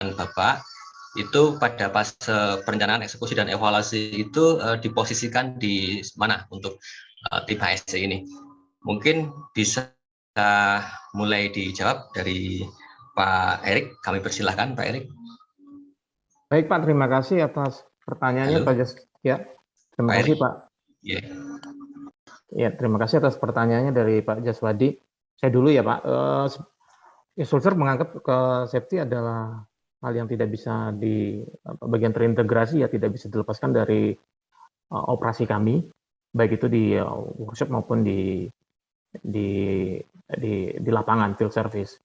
dengan Bapak itu pada fase perencanaan, eksekusi dan evaluasi itu diposisikan di mana untuk tim HSE ini? Mungkin bisa mulai dijawab dari Pak Erik. Kami persilahkan Pak Erik. Baik Pak, terima kasih atas pertanyaannya Pak Jas. Ya, terima Pak kasih Erik. Pak. Ya, terima kasih atas pertanyaannya dari Pak Jaswadi. Saya dulu ya Pak. Sulzer menganggap ke safety adalah hal yang tidak bisa bagian terintegrasi ya, tidak bisa dilepaskan dari operasi kami, baik itu di workshop maupun di lapangan field service.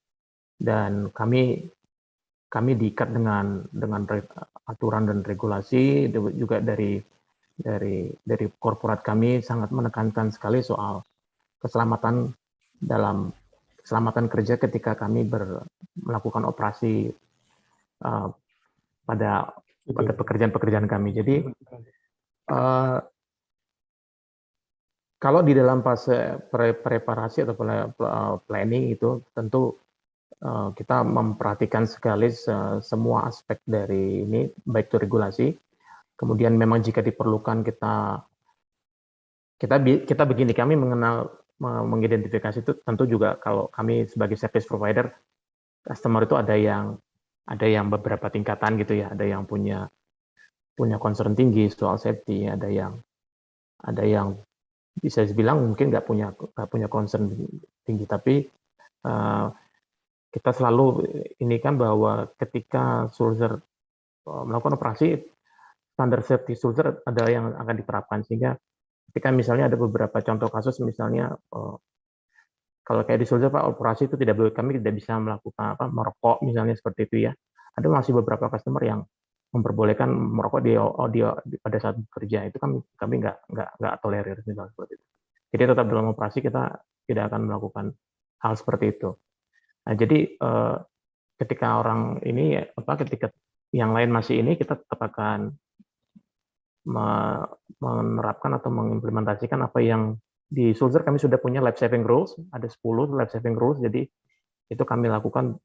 Dan kami diikat dengan aturan dan regulasi, juga dari korporat kami sangat menekankan sekali soal keselamatan kerja ketika kami melakukan operasi pada pekerjaan kami. Jadi kalau di dalam fase preparasi atau planning itu tentu kita memperhatikan sekali semua aspek dari ini, baik itu regulasi. Kemudian memang jika diperlukan kita begini, kami mengidentifikasi itu tentu juga kalau kami sebagai service provider, customer itu ada yang beberapa tingkatan gitu ya, ada yang punya concern tinggi soal safety, ada yang bisa dibilang mungkin nggak punya concern tinggi, tapi kita selalu ini kan bahwa ketika Sulzer melakukan operasi, standar safety Sulzer ada yang akan diterapkan, sehingga ketika misalnya ada beberapa contoh kasus, misalnya kalau kayak di Sulzer Pak, operasi itu kami tidak bisa melakukan merokok misalnya seperti itu ya. Ada masih beberapa customer yang memperbolehkan merokok pada saat bekerja, itu kan kami nggak tolerir misalnya seperti itu. Jadi tetap dalam operasi kita tidak akan melakukan hal seperti itu. Nah, jadi ketika ketika yang lain masih ini, kita tetap akan menerapkan atau mengimplementasikan apa yang di Sulzer kami sudah punya life saving rules, ada 10 life saving rules, jadi itu kami lakukan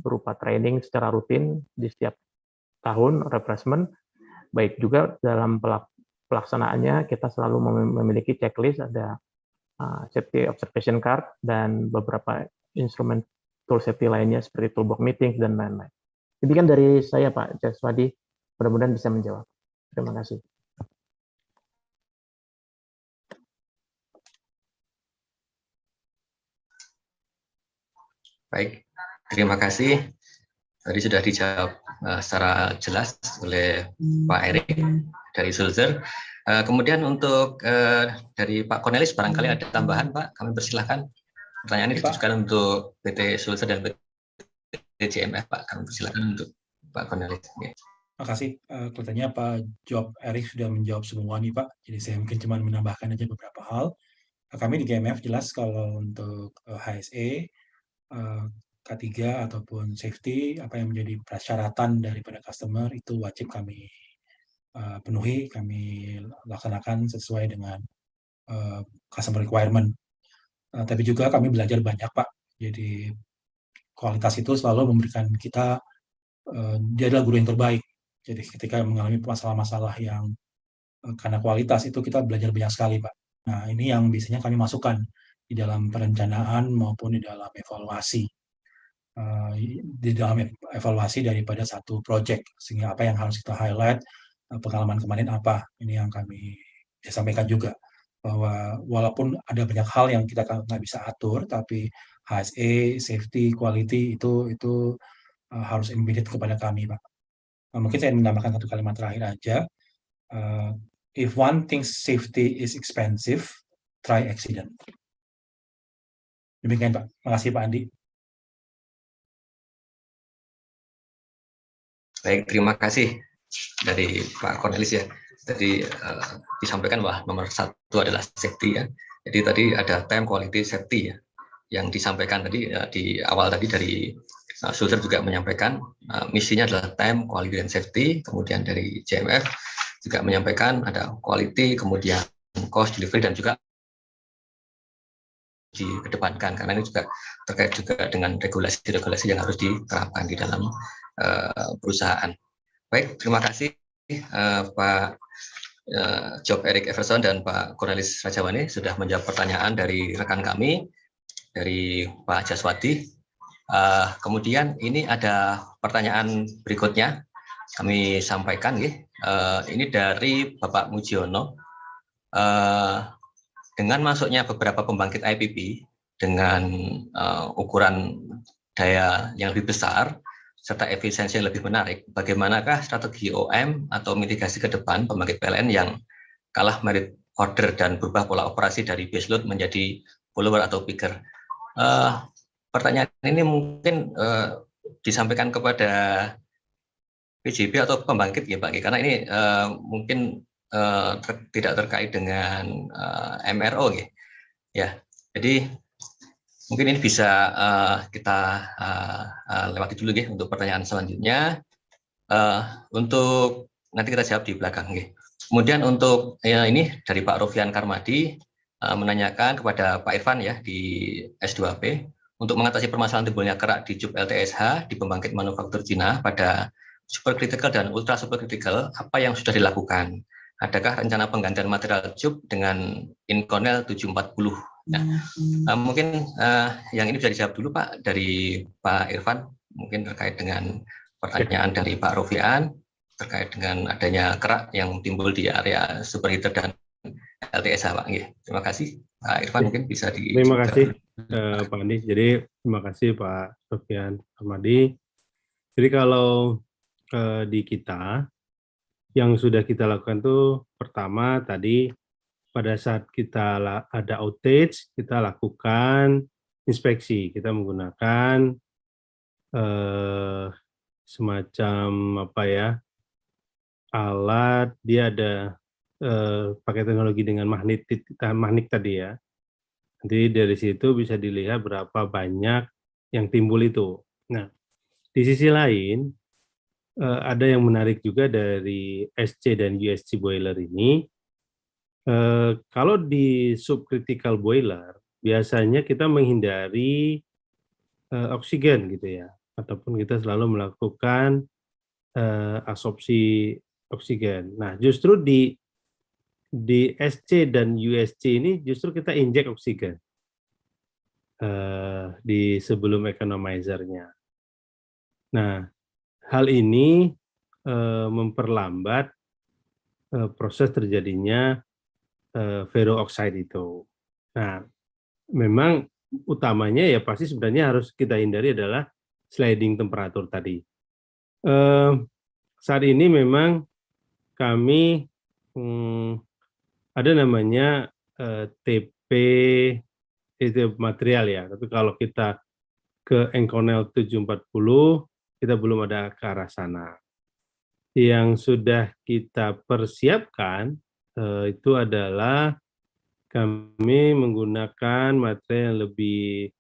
berupa training secara rutin di setiap tahun, refreshment, baik juga dalam pelaksanaannya kita selalu memiliki checklist, ada safety observation card, dan beberapa instrumen tool safety lainnya seperti toolbox meetings dan lain-lain. Demikian dari saya Pak Jaswadi, mudah-mudahan bisa menjawab. Terima kasih. Baik, terima kasih. Tadi sudah dijawab secara jelas oleh Pak Erik dari Sulzer. Kemudian untuk dari Pak Cornelis, barangkali ada tambahan Pak, kami persilahkan. Pertanyaan ini ditujukan untuk PT Sulzer dan PT JMF Pak, kami persilahkan untuk Pak Cornelis. Terima kasih. Kelihatannya Pak Erik sudah menjawab semua nih Pak, jadi saya mungkin cuma menambahkan aja beberapa hal. Kami di GMF jelas kalau untuk HSE, K3 ataupun safety, apa yang menjadi persyaratan daripada customer itu wajib kami penuhi, kami laksanakan sesuai dengan customer requirement. Tapi juga kami belajar banyak Pak, jadi kualitas itu selalu memberikan kita, dia adalah guru yang terbaik. Jadi ketika mengalami masalah-masalah yang karena kualitas itu kita belajar banyak sekali Pak. Nah ini yang biasanya kami masukkan di dalam perencanaan maupun di dalam evaluasi. Daripada satu project, sehingga apa yang harus kita highlight, pengalaman kemarin apa, ini yang kami sampaikan juga, bahwa walaupun ada banyak hal yang kita nggak bisa atur, tapi HSE, safety, quality itu harus embedded kepada kami Pak. Mungkin saya menambahkan satu kalimat terakhir aja. If one thinks safety is expensive, try accident. Demikian Pak. Makasih Pak Andi. Baik, terima kasih dari Pak Cornelis ya. Tadi disampaikan bahwa nomor 1 adalah safety ya. Jadi tadi ada time, quality, safety ya. Yang disampaikan tadi di awal tadi dari Sulzer juga menyampaikan misinya adalah time, quality, dan safety. Kemudian dari JMF juga menyampaikan ada quality, kemudian cost, delivery, dan juga dikedepankan karena ini juga terkait juga dengan regulasi-regulasi yang harus diterapkan di dalam perusahaan. Baik, terima kasih Pak Job Eric Everson dan Pak Cornelis Rajawani sudah menjawab pertanyaan dari rekan kami, dari Pak Jaswadi. Kemudian ini ada pertanyaan berikutnya kami sampaikan, ini dari Bapak Mujiono. Dengan masuknya beberapa pembangkit IPP dengan ukuran daya yang lebih besar serta efisiensi yang lebih menarik, bagaimanakah strategi OM atau mitigasi ke depan pembangkit PLN yang kalah merit order dan berubah pola operasi dari baseload menjadi follower atau picker? Pertanyaan ini mungkin disampaikan kepada PJB atau pembangkit ya Pak, karena ini mungkin tidak terkait dengan MRO ya. Jadi mungkin ini bisa kita lewati dulu untuk pertanyaan selanjutnya. Untuk nanti kita jawab di belakang. Kemudian untuk ini dari Pak Rofian Karmadi menanyakan kepada Pak Irfan ya di S2P untuk mengatasi permasalahan timbulnya kerak di cup LTSH di pembangkit manufaktur Cina pada supercritical dan ultra supercritical, apa yang sudah dilakukan? Adakah rencana penggantian material cup dengan Inconel 740? Mungkin yang ini bisa dijawab dulu Pak dari Pak Irfan, mungkin terkait dengan pertanyaan dari Pak Rofian terkait dengan adanya kerak yang timbul di area superheater dan LTSH Pak. Terima kasih Pak Irfan, mungkin bisa di. Terima kasih Pak Andi. Jadi terima kasih Pak Rofian Ahmadi. Jadi kalau di kita yang sudah kita lakukan tuh pertama tadi pada saat kita ada outage kita lakukan inspeksi, kita menggunakan semacam apa ya alat, dia ada pakai teknologi dengan magnet tadi ya. Nanti dari situ bisa dilihat berapa banyak yang timbul itu. Nah di sisi lain ada yang menarik juga dari SC dan USC boiler ini. Kalau di subcritical boiler, biasanya kita menghindari oksigen gitu ya, ataupun kita selalu melakukan absorpsi oksigen. Nah, justru di SC dan USC ini justru kita injek oksigen di sebelum economizer-nya. Nah, hal ini memperlambat proses terjadinya ferrooxide itu. Nah, memang utamanya ya pasti sebenarnya harus kita hindari adalah sliding temperatur tadi. Saat ini memang kami ada namanya TP itu material ya, tapi kalau kita ke Inconel 740 kita belum ada ke arah sana. Yang sudah kita persiapkan itu adalah kami menggunakan material yang lebih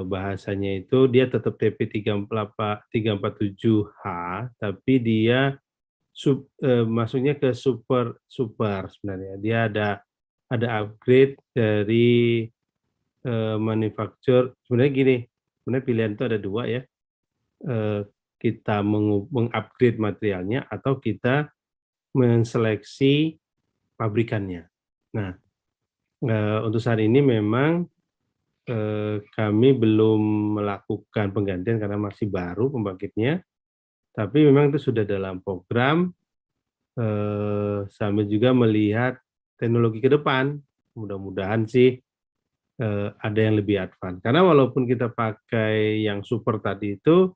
bahasanya itu dia tetap TP347H, tapi dia masuknya ke super sebenarnya. Dia ada upgrade dari manufacturer. Sebenarnya gini, sebenarnya pilihan itu ada dua ya. Kita mengupgrade materialnya atau kita menseleksi pabrikannya. Nah, untuk saat ini memang kami belum melakukan penggantian karena masih baru pembangkitnya, tapi memang itu sudah dalam program sambil juga melihat teknologi ke depan. Mudah-mudahan sih ada yang lebih advance. Karena walaupun kita pakai yang super tadi itu,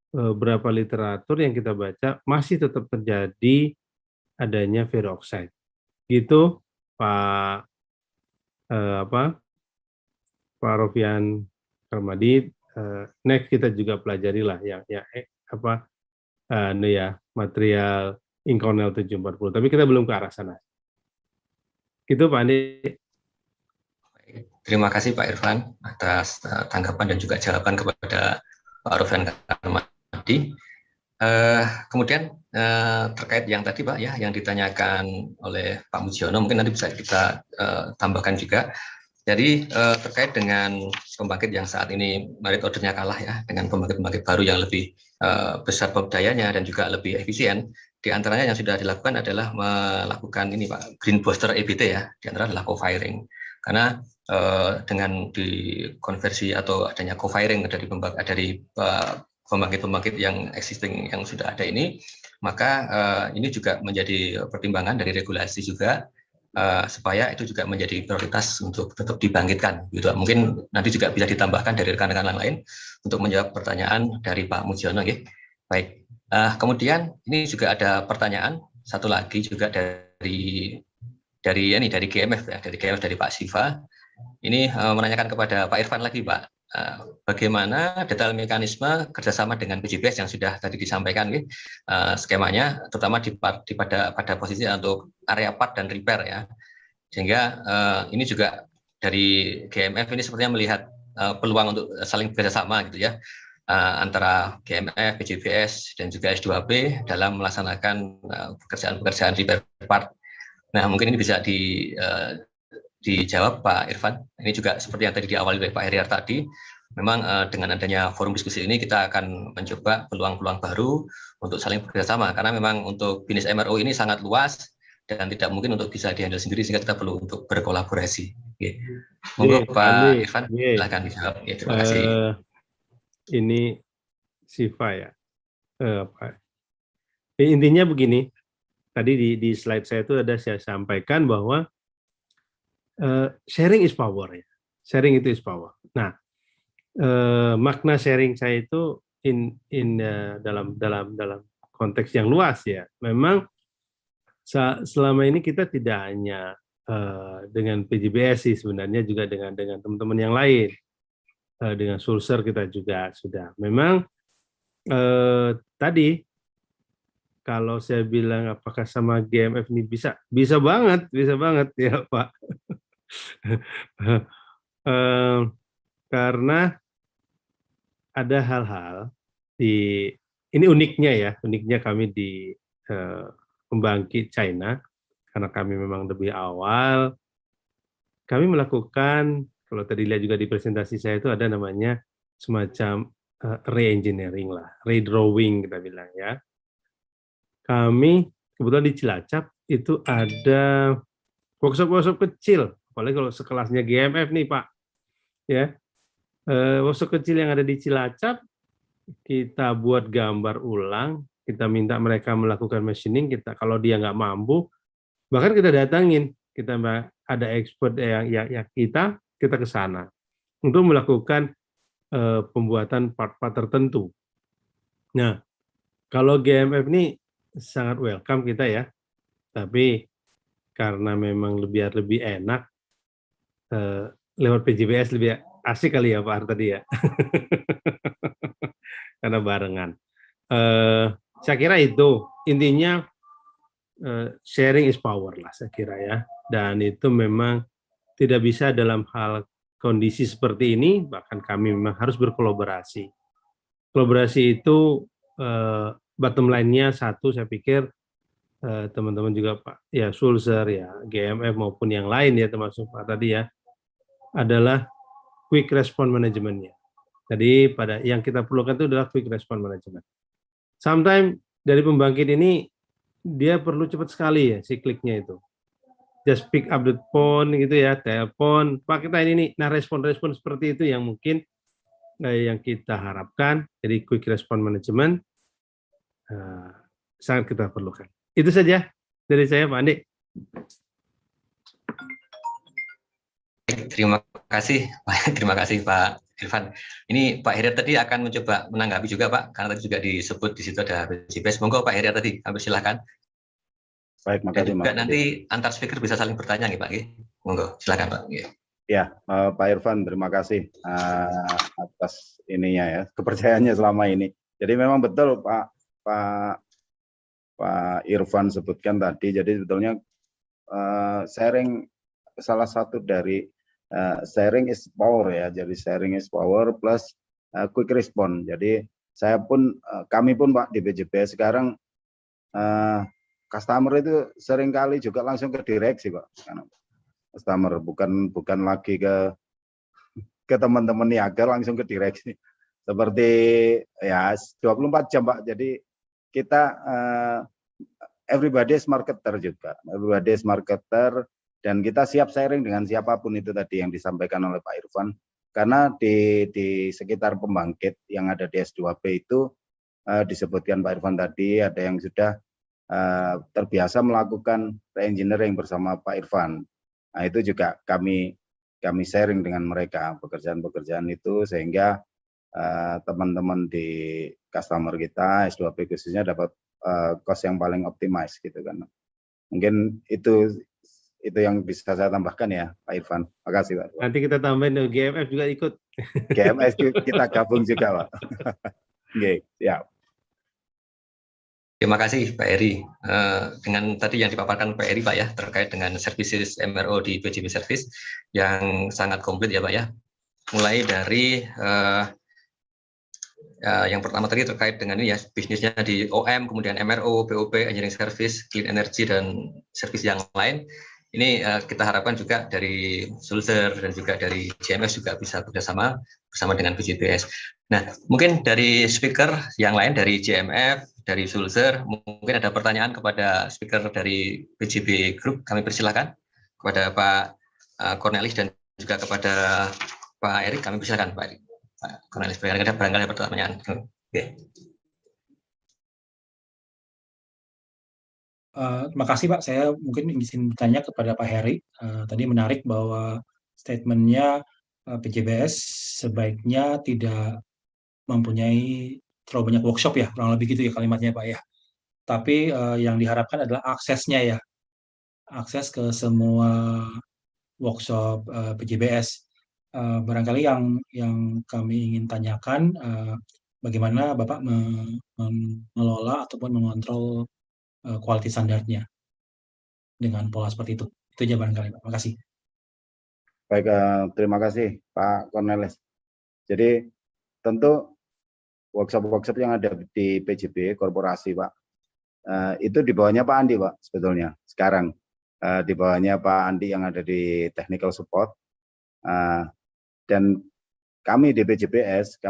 beberapa literatur yang kita baca masih tetap terjadi adanya peroxide. Gitu, Pak Pak Rofian Karmadi. Next kita juga pelajari lah yang material Inconel 740. Tapi kita belum ke arah sana. Gitu Pak Andi. Terima kasih Pak Irfan atas tanggapan dan juga jawaban kepada Pak Rofian Karmadi. Kemudian terkait yang tadi Pak ya, yang ditanyakan oleh Pak Mujiono, mungkin nanti bisa kita tambahkan juga. Jadi terkait dengan pembangkit yang saat ini merit ordernya kalah ya, dengan pembangkit-pembangkit baru yang lebih besar dayanya dan juga lebih efisien, di antaranya yang sudah dilakukan adalah melakukan ini Pak, green booster EBT ya, di antara adalah co-firing. Karena dengan dikonversi atau adanya co-firing dari pembangkit-pembangkit yang existing yang sudah ada ini, maka ini juga menjadi pertimbangan dari regulasi juga, supaya itu juga menjadi prioritas untuk tetap dibangkitkan. Gitu. Mungkin nanti juga bisa ditambahkan dari rekan-rekan lain untuk menjawab pertanyaan dari Pak Mujiono. Okay? Baik. Kemudian ini juga ada pertanyaan satu lagi juga dari GMF ya, dari Pak Siva. Ini menanyakan kepada Pak Irfan lagi, Pak. Bagaimana detail mekanisme kerjasama dengan PJBS yang sudah tadi disampaikan, skemanya, terutama pada posisi untuk area part dan repair ya, sehingga ini juga dari GMF ini sepertinya melihat peluang untuk saling bekerjasama gitu ya, antara GMF, PJBS dan juga S2B dalam melaksanakan pekerjaan-pekerjaan repair part. Nah mungkin ini bisa dijawab Pak Irfan. Ini juga seperti yang tadi diawali oleh Pak Heriar tadi, memang dengan adanya forum diskusi ini kita akan mencoba peluang-peluang baru untuk saling bekerjasama, karena memang untuk bisnis MRO ini sangat luas dan tidak mungkin untuk bisa dihandle sendiri, sehingga kita perlu untuk berkolaborasi. Monggo Pak Irfan, silakan dijawab. Terima kasih. Ini Siva ya. Intinya begini, tadi di slide saya itu ada saya sampaikan bahwa sharing is power ya. Sharing itu is power. Nah, makna sharing saya itu dalam konteks yang luas ya. Memang selama ini kita tidak hanya dengan PJBS sih, sebenarnya juga dengan teman-teman yang lain. Dengan Sulser kita juga sudah. Memang tadi kalau saya bilang apakah sama GMF ini bisa banget ya Pak. Karena ada hal-hal ini uniknya kami di pembangkit China, karena kami memang lebih awal, kami melakukan, kalau tadi lihat juga di presentasi saya itu ada namanya semacam re-engineering lah, redrawing kita bilang ya. Kami kebetulan di Cilacap itu ada workshop kecil, apalagi kalau sekelasnya GMF nih Pak, ya, workshop kecil yang ada di Cilacap, kita buat gambar ulang, kita minta mereka melakukan machining, kalau dia nggak mampu, bahkan kita datangin, kita ada expert yang kita ke sana untuk melakukan pembuatan part-part tertentu. Nah, kalau GMF ini sangat welcome kita ya, tapi karena memang lebih enak lewat PJBS lebih asik kali ya Pak Har tadi ya, karena barengan. Saya kira itu intinya, sharing is power lah saya kira ya, dan itu memang tidak bisa dalam hal kondisi seperti ini, bahkan kami memang harus berkolaborasi. Kolaborasi itu bottom line-nya satu, saya pikir teman-teman juga Pak ya Sulser ya, GMF maupun yang lain ya, termasuk Pak tadi ya, adalah quick response management-nya. Jadi yang kita perlukan itu adalah quick response management. Sometimes dari pembangkit ini dia perlu cepat sekali ya si kliknya itu. Just pick up the phone gitu ya, telepon, Pak kita ini nih. Nah respon-respon seperti itu yang mungkin yang kita harapkan. Jadi quick response management sangat kita perlukan. Itu saja dari saya Pak Andi. Terima kasih Pak Irfan. Ini Pak Heri tadi akan mencoba menanggapi juga Pak, karena tadi juga disebut di situ ada PJBS. Monggo Pak Heri tadi, kami silakan. Baik, makasih. Dan juga nanti antar speaker bisa saling bertanya nih Pak. Monggo, silakan Pak. Ya, Pak Irfan, terima kasih atas ininya ya, kepercayaannya selama ini. Jadi memang betul Pak Irfan sebutkan tadi. Jadi sebetulnya sharing salah satu dari sharing is power ya. Jadi sharing is power plus quick response. Jadi kami pun Pak di PJBS sekarang customer itu seringkali juga langsung ke direksi Pak. Customer bukan lagi ke teman-teman niaga, langsung ke direksi. Seperti ya 24 jam Pak. Jadi kita everybody is marketer juga. Everybody is marketer. Dan kita siap sharing dengan siapapun itu tadi yang disampaikan oleh Pak Irfan. Karena di sekitar pembangkit yang ada di S2P itu disebutkan Pak Irfan tadi, ada yang sudah terbiasa melakukan re-engineering bersama Pak Irfan. Nah itu juga kami sharing dengan mereka pekerjaan-pekerjaan itu, sehingga teman-teman di customer kita S2P khususnya dapat cost yang paling optimize gitu kan. Mungkin itu yang bisa saya tambahkan ya Pak Irfan. Makasih Pak. Nanti kita tambahin GMF juga ikut. GMF kita gabung juga Pak. Oke, ya. Terima kasih Pak Heri. Dengan tadi yang dipaparkan Pak Heri Pak ya, terkait dengan services MRO di PJB Service yang sangat komplit ya Pak ya. Mulai dari yang pertama tadi terkait dengan ini ya, bisnisnya di OM, kemudian MRO, BOP, Engineering Service, Clean Energy, dan service yang lain. Ini kita harapkan juga dari Sulzer dan juga dari GMS juga bisa bekerjasama bersama dengan PJBS. Nah, mungkin dari speaker yang lain dari GMF, dari Sulzer, mungkin ada pertanyaan kepada speaker dari PJB Group. Kami persilakan kepada Pak Cornelis dan juga kepada Pak Erik. Kami persilakan Pak Erik. Pak Cornelis, barangkali ada pertanyaan. Oke. Terima kasih Pak, saya mungkin ingin bertanya kepada Pak Heri. Tadi menarik bahwa statementnya PJBS sebaiknya tidak mempunyai terlalu banyak workshop ya, kurang lebih gitu ya kalimatnya Pak ya. Tapi yang diharapkan adalah aksesnya ya, akses ke semua workshop PJBS. Barangkali yang kami ingin tanyakan, bagaimana Bapak mengelola ataupun mengontrol quality standarnya dengan pola seperti itu. Itu aja barangkali Pak. Terima kasih. Baik, terima kasih Pak Cornelis. Jadi tentu workshop-workshop yang ada di PJB korporasi Pak, itu di bawahnya Pak Andi Pak sebetulnya sekarang. Di bawahnya Pak Andi yang ada di technical support. Dan kami di PJBS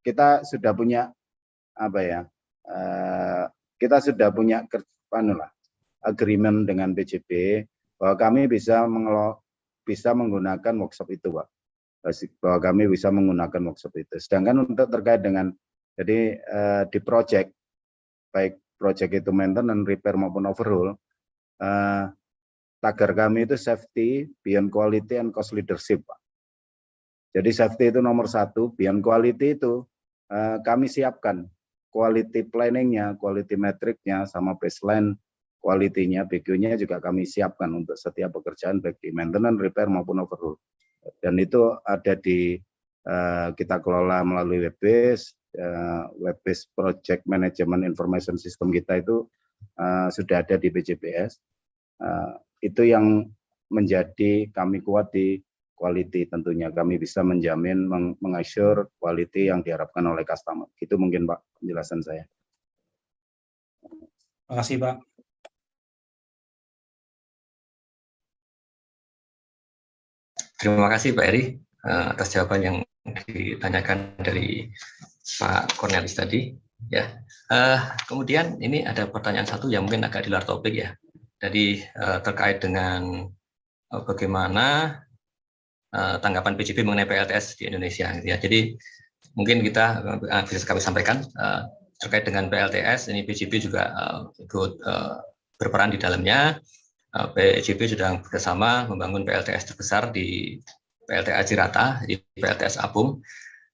kita sudah punya apa ya? Kita sudah punya agreement dengan PJB bahwa kami bisa menggunakan workshop itu Pak. Bahwa kami bisa menggunakan workshop itu. Sedangkan untuk terkait dengan jadi di project, baik project itu maintenance, repair maupun overhaul, tagar kami itu safety, beyond quality, and cost leadership Pak. Jadi safety itu nomor 1, beyond quality itu kami siapkan quality planning-nya, quality metric-nya, sama baseline quality-nya, BQ-nya juga kami siapkan untuk setiap pekerjaan baik di maintenance, repair maupun overhaul. Dan itu ada di kita kelola melalui web-based project management information system kita itu sudah ada di PJBS. Itu yang menjadi kami kuat di quality, tentunya kami bisa menjamin mengassure quality yang diharapkan oleh customer. Itu mungkin Pak penjelasan saya. Terima kasih Pak. Terima kasih Pak Eri atas jawaban yang ditanyakan dari Pak Cornelis tadi. Ya, kemudian ini ada pertanyaan satu yang mungkin agak di luar topik ya. Jadi terkait dengan bagaimana tanggapan PJB mengenai PLTS di Indonesia. Ya, jadi mungkin kita bisa kami sampaikan terkait dengan PLTS. Ini PJB juga ikut berperan di dalamnya. PJB sudah bersama membangun PLTS terbesar di PLTA Cirata, di PLTS Apung,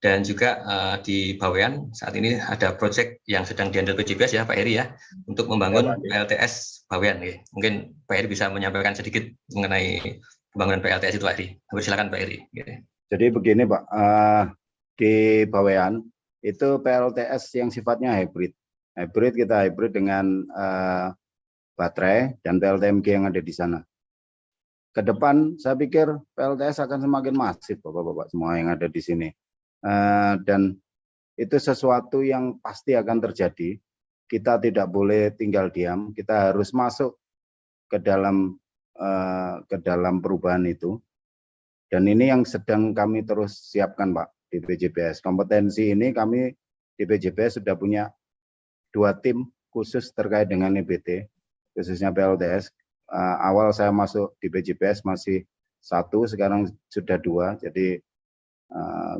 dan juga di Bawean saat ini ada proyek yang sedang dihandle PJBS ya Pak Heri ya, untuk membangun PLTS Bawean. Ya. Mungkin Pak Heri bisa menyampaikan sedikit mengenai pembangunan PLTS itu Pak Heri. Silakan Pak Heri. Jadi begini Pak, di Bawean itu PLTS yang sifatnya hybrid. Kita hybrid dengan baterai dan PLTMG yang ada di sana. Ke depan saya pikir PLTS akan semakin masif Bapak-bapak semua yang ada di sini. Dan itu sesuatu yang pasti akan terjadi. Kita tidak boleh tinggal diam, kita harus masuk ke dalam perubahan itu. Dan ini yang sedang kami terus siapkan Pak di PJBS. Kompetensi ini kami di PJBS sudah punya 2 tim khusus terkait dengan EBT, khususnya PLTS. Awal saya masuk di PJBS masih 1, sekarang sudah 2. Jadi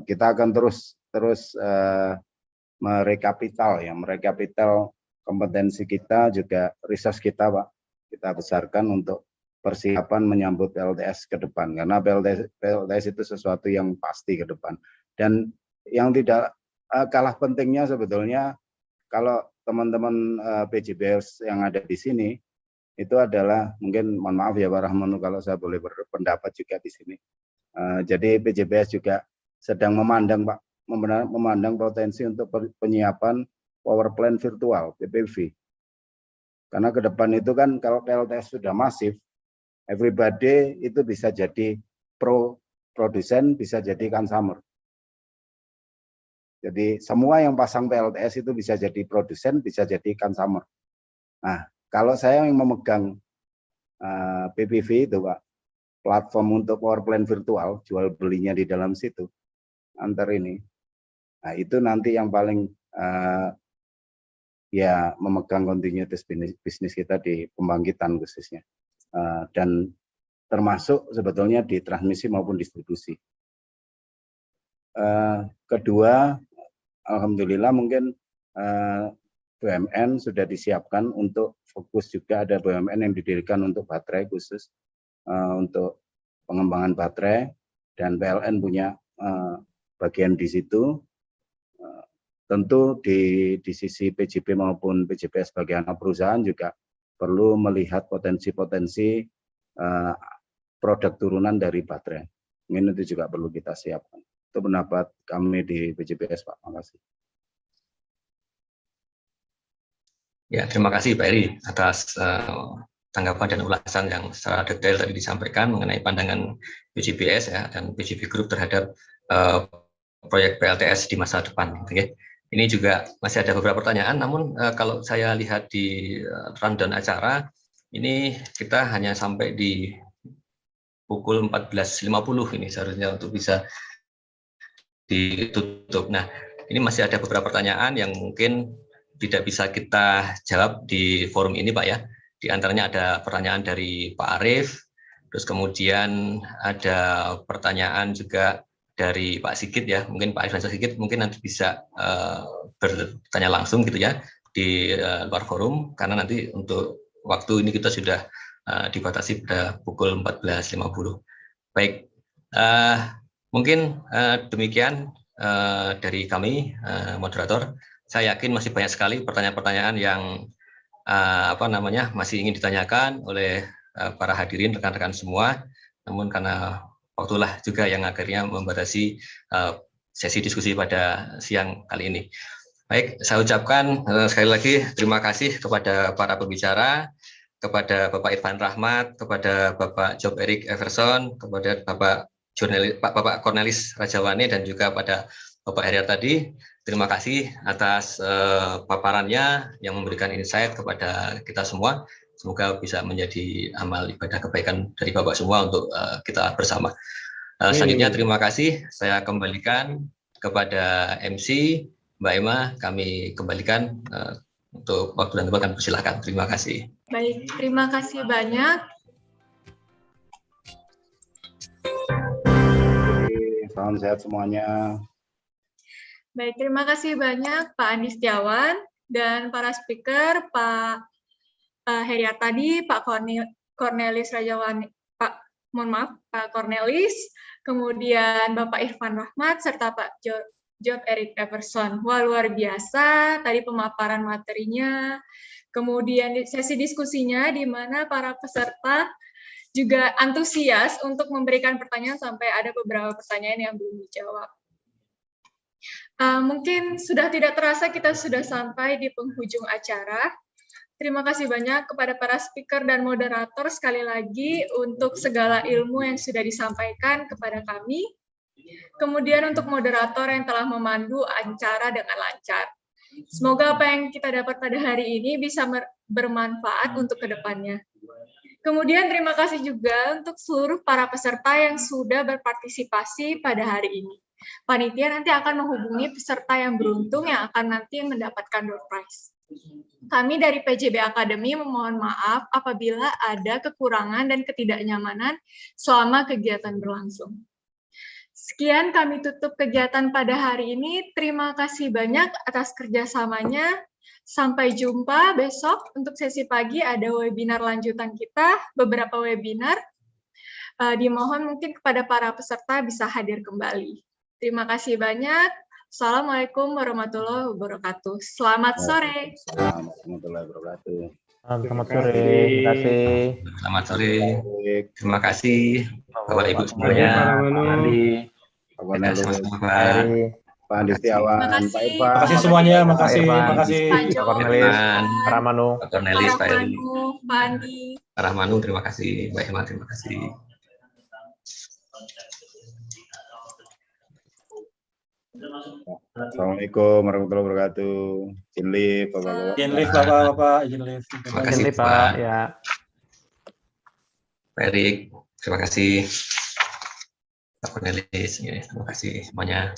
kita akan terus merekapital kompetensi kita, juga resource kita Pak. Kita besarkan untuk persiapan menyambut PLTS ke depan, karena PLTS itu sesuatu yang pasti ke depan. Dan yang tidak kalah pentingnya sebetulnya, kalau teman-teman PJBS yang ada di sini, itu adalah, mungkin mohon maaf ya Pak Rahmanu kalau saya boleh berpendapat juga di sini. Jadi PJBS juga sedang memandang Pak, memandang potensi untuk penyiapan power plant virtual PPV. Karena ke depan itu kan kalau PLTS sudah masif, everybody itu bisa jadi produsen, bisa jadi consumer. Jadi semua yang pasang PLTS itu bisa jadi produsen, bisa jadi consumer. Nah, kalau saya yang memegang PPV itu Pak, platform untuk power plant virtual, jual belinya di dalam situ, antar ini. Nah, itu nanti yang paling ya memegang continuous bisnis kita di pembangkitan khususnya. Dan termasuk sebetulnya di transmisi maupun distribusi. Kedua, alhamdulillah mungkin BUMN sudah disiapkan untuk fokus, juga ada BUMN yang didirikan untuk baterai khusus, untuk pengembangan baterai, dan PLN punya bagian di situ. Tentu di sisi PJB maupun PJBS sebagai anak perusahaan juga perlu melihat potensi-potensi produk turunan dari baterai. Ini itu juga perlu kita siapkan. Itu pendapat kami di PJBS Pak. Terima kasih. Ya, terima kasih Pak Heri atas tanggapan dan ulasan yang secara detail tadi disampaikan mengenai pandangan PJBS ya, dan PJB Group terhadap proyek PLTS di masa depan. Okay. Ini juga masih ada beberapa pertanyaan, namun kalau saya lihat di rundown acara, ini kita hanya sampai di pukul 14.50 ini seharusnya untuk bisa ditutup. Nah, ini masih ada beberapa pertanyaan yang mungkin tidak bisa kita jawab di forum ini Pak ya. Di antaranya ada pertanyaan dari Pak Arief, terus kemudian ada pertanyaan juga dari Pak Sigit ya. Mungkin Pak Arief dan Sigit mungkin nanti bisa bertanya langsung gitu ya di luar forum, karena nanti untuk waktu ini kita sudah dibatasi pada pukul 14.50. Baik, mungkin demikian dari kami moderator. Saya yakin masih banyak sekali pertanyaan-pertanyaan yang masih ingin ditanyakan oleh para hadirin, rekan-rekan semua. Namun karena waktulah juga yang akhirnya membatasi sesi diskusi pada siang kali ini. Baik, saya ucapkan sekali lagi terima kasih kepada para pembicara, kepada Bapak Irfan Rahmat, kepada Bapak Job Erik Everson, kepada Bapak Cornelis Rajawani, dan juga pada Bapak Heri tadi. Terima kasih atas paparannya yang memberikan insight kepada kita semua. Semoga bisa menjadi amal ibadah kebaikan dari Bapak semua untuk kita bersama. Selanjutnya terima kasih. Saya kembalikan kepada MC Mbak Emma. Kami kembalikan untuk waktu dan tempat, kami persilahkan. Terima kasih. Baik, terima kasih banyak. Salam sehat semuanya. Baik, terima kasih banyak Pak Andi Setiawan dan para speaker, Pak Heri tadi, Pak Cornelis Rajawani, Pak Cornelis, kemudian Bapak Irfan Rahmat, serta Pak Job Eric Everson. Wah, luar biasa tadi pemaparan materinya. Kemudian sesi diskusinya di mana para peserta juga antusias untuk memberikan pertanyaan sampai ada beberapa pertanyaan yang belum dijawab. Mungkin sudah tidak terasa kita sudah sampai di penghujung acara. Terima kasih banyak kepada para speaker dan moderator sekali lagi untuk segala ilmu yang sudah disampaikan kepada kami. Kemudian untuk moderator yang telah memandu acara dengan lancar. Semoga apa yang kita dapat pada hari ini bisa bermanfaat untuk kedepannya. Kemudian terima kasih juga untuk seluruh para peserta yang sudah berpartisipasi pada hari ini. Panitia nanti akan menghubungi peserta yang beruntung yang akan nanti mendapatkan door prize. Kami dari PJB Academy memohon maaf apabila ada kekurangan dan ketidaknyamanan selama kegiatan berlangsung. Sekian kami tutup kegiatan pada hari ini. Terima kasih banyak atas kerjasamanya. Sampai jumpa besok. Untuk sesi pagi ada webinar lanjutan kita, beberapa webinar. Dimohon mungkin kepada para peserta bisa hadir kembali. Terima kasih banyak. Assalamualaikum warahmatullahi wabarakatuh. Selamat sore. Assalamualaikum warahmatullahi wabarakatuh. Selamat sore. Terima kasih. Selamat sore. Terima kasih Bapak Ibu semuanya. Pak Andi Setiawan, Pak Irfan. Terima kasih semuanya, makasih, makasih. Pak Cornelis, Pak Rahmanu. Pak Cornelis, Pak Eri. Pak Andi. Pak Rahmanu, terima kasih. Mbak Emma, terima kasih. Assalamualaikum warahmatullahi wabarakatuh. Izin live, Bapak-Bapak. Izin live, Bapak-Bapak. Izin live. Terima kasih, Pak. Ya. Pak Erik, terima kasih. Pak Cornelis, ya, terima kasih semuanya.